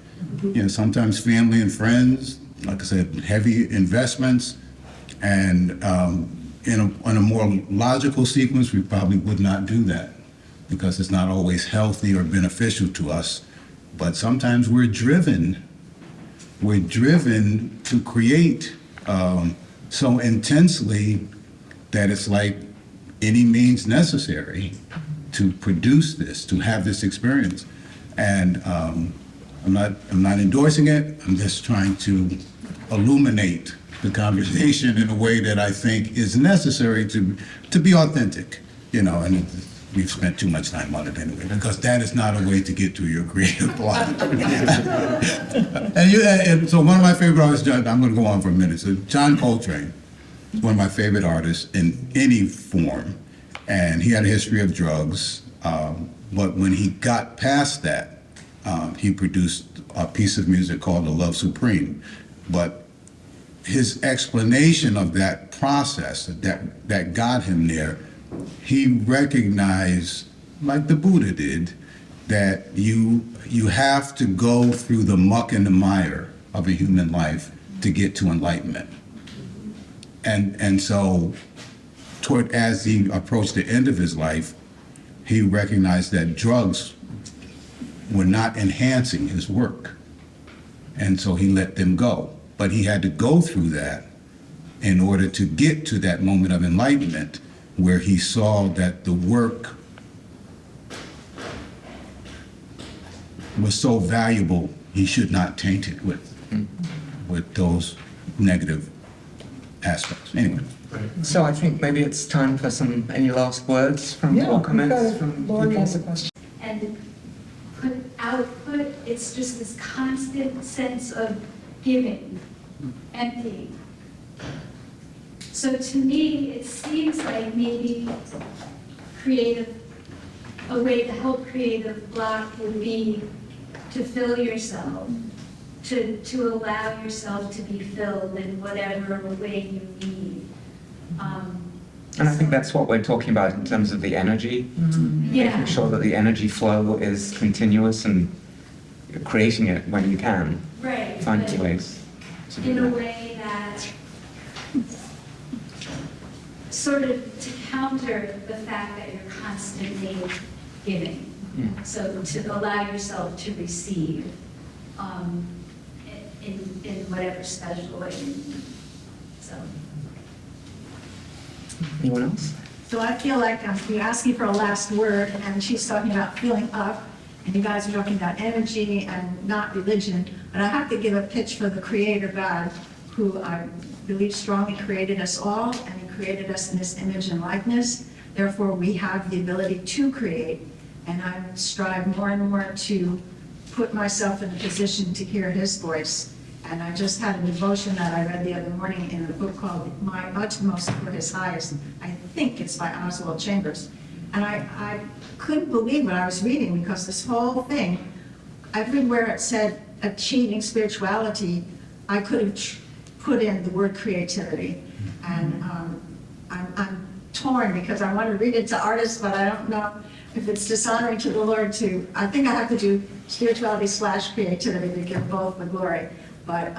You know, sometimes family and friends, like I said, heavy investments, and in a more logical sequence, we probably would not do that because it's not always healthy or beneficial to us. But sometimes we're driven to create so intensely that it's like any means necessary to produce this, to have this experience. And I'm not endorsing it. I'm just trying to illuminate the conversation in a way that I think is necessary to be authentic, you know, and we've spent too much time on it anyway, because that is not a way to get to your creative block. and so one of my favorite artists, I'm going to go on for a minute. So John Coltrane is one of my favorite artists in any form. and he had a history of drugs. But when he got past that, he produced a piece of music called The Love Supreme. But his explanation of that process that got him there, he recognized, like the Buddha did, that you have to go through the muck and the mire of a human life to get to enlightenment. And so as he approached the end of his life, he recognized that drugs were not enhancing his work. And so he let them go. But he had to go through that in order to get to that moment of enlightenment where he saw that the work was so valuable, he should not taint it with those negative aspects. Anyway. So I think maybe it's time for any last words or comments from Lauren people? has a question. And put output, it's just this constant sense of giving, emptying. So to me, it seems like maybe a way to help creative block would be to fill yourself, to allow yourself to be filled in whatever way you need. And I think that's what we're talking about in terms of the energy. Yeah. Making sure that the energy flow is continuous and creating it when you can. Right. Finding ways to do In a that. way that sort of to counter the fact that you're constantly giving. So to allow yourself to receive in whatever special way you need. So. Anyone else? So I feel like you're asking for a last word, and she's talking about filling up, and you guys are talking about energy and not religion. But I have to give a pitch for the Creator God, who I believe strongly created us all, and He created us in His image and likeness. Therefore, we have the ability to create, and I strive more and more to put myself in a position to hear His voice. And I just had a devotion that I read the other morning in a book called My Utmost for His Highest. I think it's by Oswald Chambers. And I couldn't believe what I was reading, because this whole thing, everywhere it said achieving spirituality, I could have put in the word creativity. And I'm torn, because I want to read it to artists, but I don't know if it's dishonoring to the Lord to, I think I have to do spirituality / creativity to give both the glory. But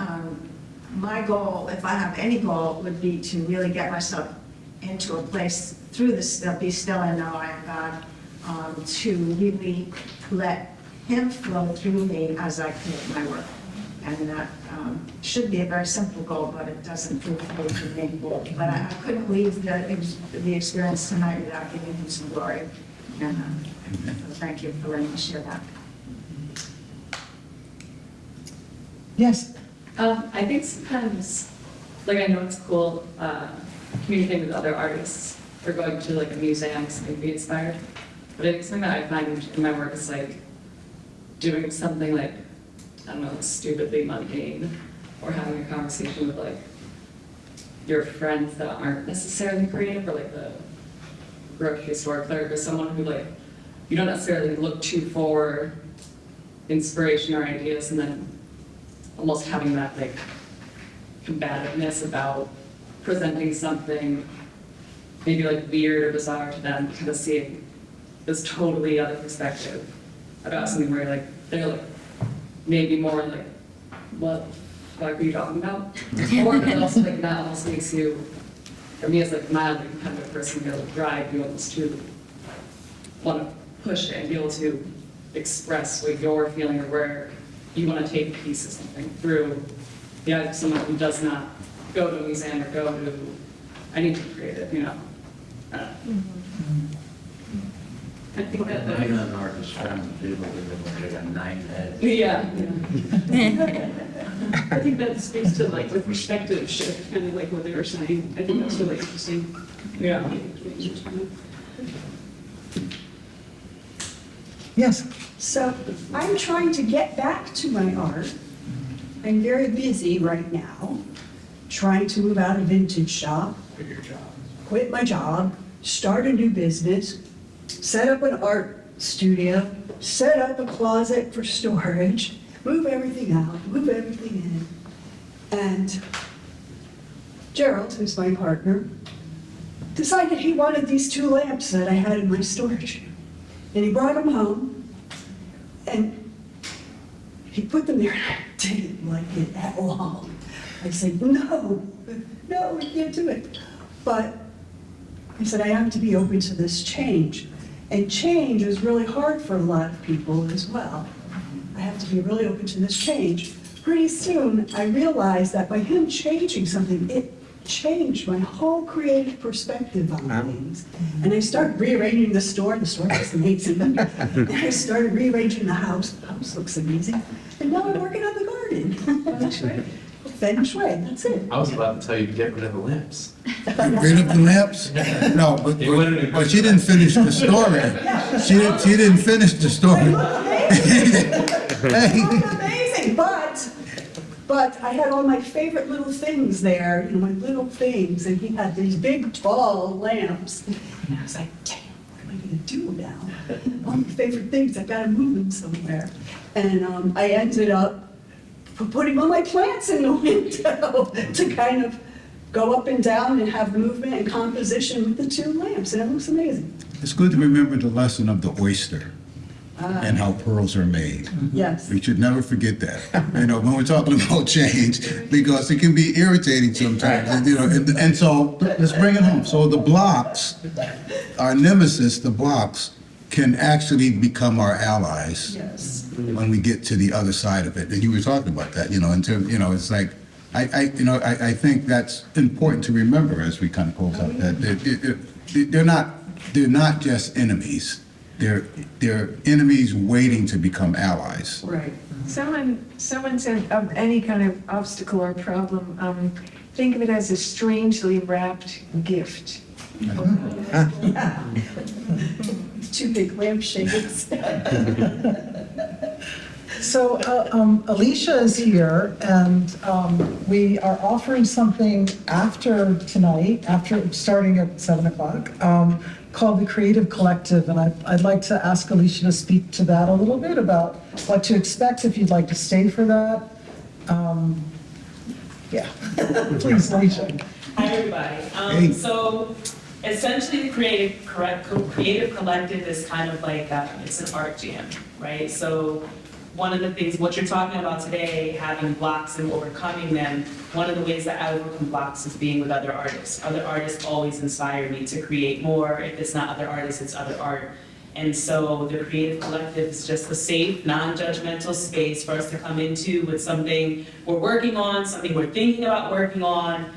my goal, if I have any goal, would be to really get myself into a place through this, be still and know I am God, to really let Him flow through me as I create my work. And that should be a very simple goal, but it doesn't prove to be for me. But I couldn't leave the experience tonight without giving Him some glory. And so thank you for letting me share that. Yes. I think sometimes, like, I know it's cool communicating with other artists or going to like a museum and be inspired, but I think something that I find in my work is like doing something like, I don't know, stupidly mundane, or having a conversation with like your friends that aren't necessarily creative, or like the grocery store clerk, or someone who like you don't necessarily look to for inspiration or ideas, and then almost having that like combativeness about presenting something maybe like weird or bizarre to them, kind of seeing this totally other perspective about something where like they're like maybe more like, what the fuck are you talking about? Or it also like that almost makes you, for me as like a mildly competitive person, be able to drive you almost to want to push it and be able to express what you're feeling or where you want to take a piece of something through the eyes of someone who does not go to a museum or go to, I need to create it, you know. I think that Being an artist trying to do what they got 9 heads. yeah. I think that speaks to like the perspective shift, kind of like what they were saying. I think that's really interesting. Yeah. Yes. So I'm trying to get back to my art. I'm very busy right now, trying to move out of vintage shop, quit my job, start a new business, set up an art studio, set up a closet for storage, move everything out, move everything in. And Gerald, who's my partner, decided he wanted these 2 lamps that I had in my storage. And he brought them home, and he put them there, and I didn't like it at all. I said, no, we can't do it. But I said, I have to be open to this change. And change is really hard for a lot of people as well. I have to be really open to this change. Pretty soon, I realized that by him changing something, it changed my whole creative perspective on things. And I started rearranging the store looks amazing. And I started rearranging the house looks amazing. And now I'm working on the garden. Feng Shui, that's it. I was about to tell you to get rid of the lamps. Get rid of the lamps? No, but she didn't finish the story. She didn't finish the story. It looked amazing, but I had all my favorite little things there, my little things, and he had these big, tall lamps. And I was like, damn, what am I gonna do now? All my favorite things, I gotta move them somewhere. And I ended up putting all my plants in the window to kind of go up and down and have movement and composition with the 2 lamps, and it looks amazing. It's good to remember the lesson of the oyster and how pearls are made. Yes. We should never forget that. When we're talking about change, because it can be irritating sometimes. And so let's bring it home. So the blocks, our nemesis, the blocks, can actually become our allies. Yes. When we get to the other side of it. And you were talking about that, in terms, it's like, I think that's important to remember as we kind of close out that they're not just enemies. They're enemies waiting to become allies. Right. Someone said of any kind of obstacle or problem, think of it as a strangely wrapped gift. Yeah. 2 big lampshades. So Alicia is here, and we are offering something after tonight, starting at 7 o'clock, called the Creative Collective. And I'd like to ask Alicia to speak to that a little bit about what to expect if you'd like to stay for that. Yeah, please, Alicia. Hi, everybody. So essentially, the Creative Collective is kind of like, it's an art jam, right? So one of the things, what you're talking about today, having blocks and overcoming them, one of the ways that I overcome blocks is being with other artists. Other artists always inspire me to create more. If it's not other artists, it's other art. And so the Creative Collective is just a safe, non-judgmental space for us to come into with something we're working on, something we're thinking about working on,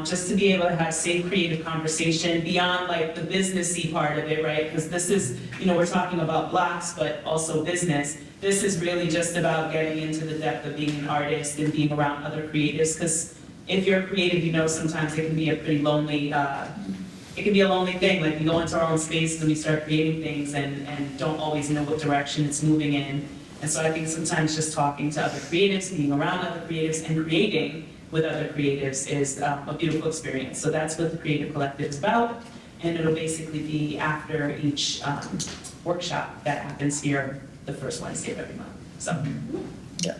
just to be able to have safe, creative conversation beyond like the businessy part of it, right? Because this is, we're talking about blocks, but also business. This is really just about getting into the depth of being an artist and being around other creatives. Because if you're creative, sometimes it can be a pretty lonely, it can be a lonely thing. Like we go into our own spaces and we start creating things and don't always know what direction it's moving in. And so I think sometimes just talking to other creatives, being around other creatives and creating with other creatives is a beautiful experience. So that's what the Creative Collective is about. And it'll basically be after each workshop that happens here the first Wednesday of every month. So. Yeah.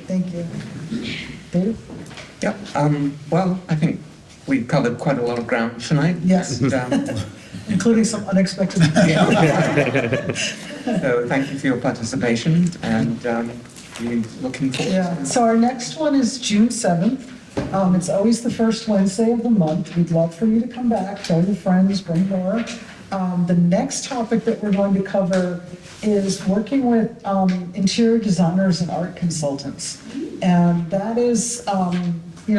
Thank you. David? Yep. Well, I think we've covered quite a lot of ground tonight. Yes. And, including some unexpected. So thank you for your participation, and we're looking forward. Yeah. So our next one is June 7th. It's always the first Wednesday of the month. We'd love for you to come back, tell your friends, bring more. The next topic that we're going to cover is working with interior designers and art consultants. And that is,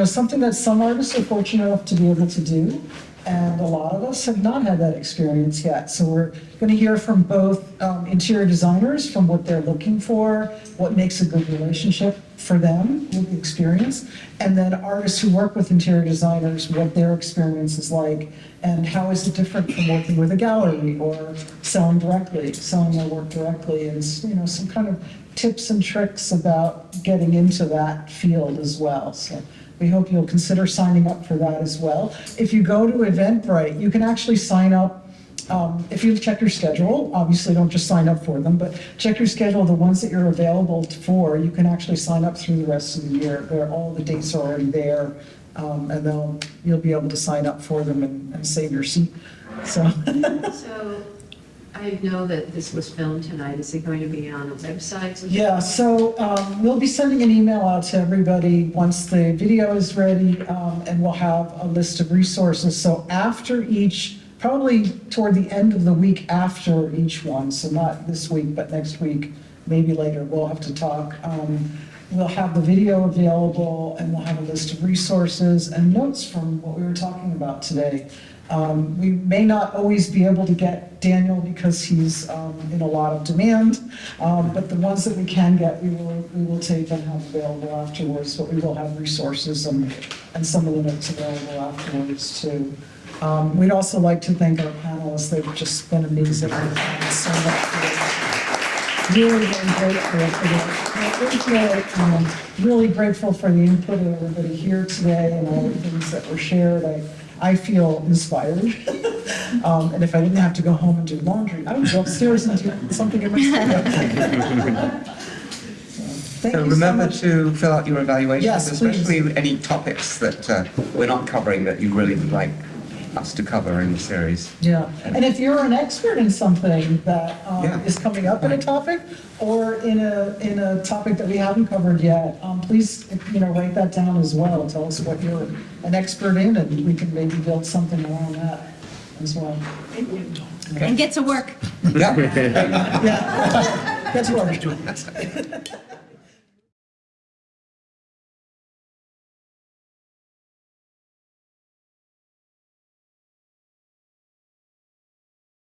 something that some artists are fortunate enough to be able to do. And a lot of us have not had that experience yet. So we're going to hear from both interior designers, from what they're looking for, what makes a good relationship for them with the experience, and then artists who work with interior designers, what their experience is like, and how is it different from working with a gallery or selling their work directly, and some kind of tips and tricks about getting into that field as well. So we hope you'll consider signing up for that as well. If you go to Eventbrite, you can actually sign up. If you check your schedule, obviously don't just sign up for them, but check your schedule, the ones that you're available for, you can actually sign up through the rest of the year. All the dates are already there, and you'll be able to sign up for them and save your seat. So. So I know that this was filmed tonight. Is it going to be on a website? Yeah, so we'll be sending an email out to everybody once the video is ready, and we'll have a list of resources. So after each, probably toward the end of the week after each one, so not this week, but next week, maybe later, we'll have to talk. We'll have the video available, and we'll have a list of resources and notes from what we were talking about today. We may not always be able to get Daniel because he's in a lot of demand, but the ones that we can get, we will take and have available afterwards, but we will have resources and some of the notes available afterwards too. We'd also like to thank our panelists. They've just been amazing. So much. Really, really grateful for that. Really grateful for the input of everybody here today and all the things that were shared. I feel inspired. And if I didn't have to go home and do laundry, I would go upstairs and do something in my studio. So remember to fill out your evaluations, Yes, especially any topics that we're not covering that you really would like us to cover in the series. Yeah, and if you're an expert in something that is coming up in a topic or in a topic that we haven't covered yet, please write that down as well. Tell us what you're an expert in, and we can maybe build something around that as well. And get to work. Yeah. Yeah. Get to work.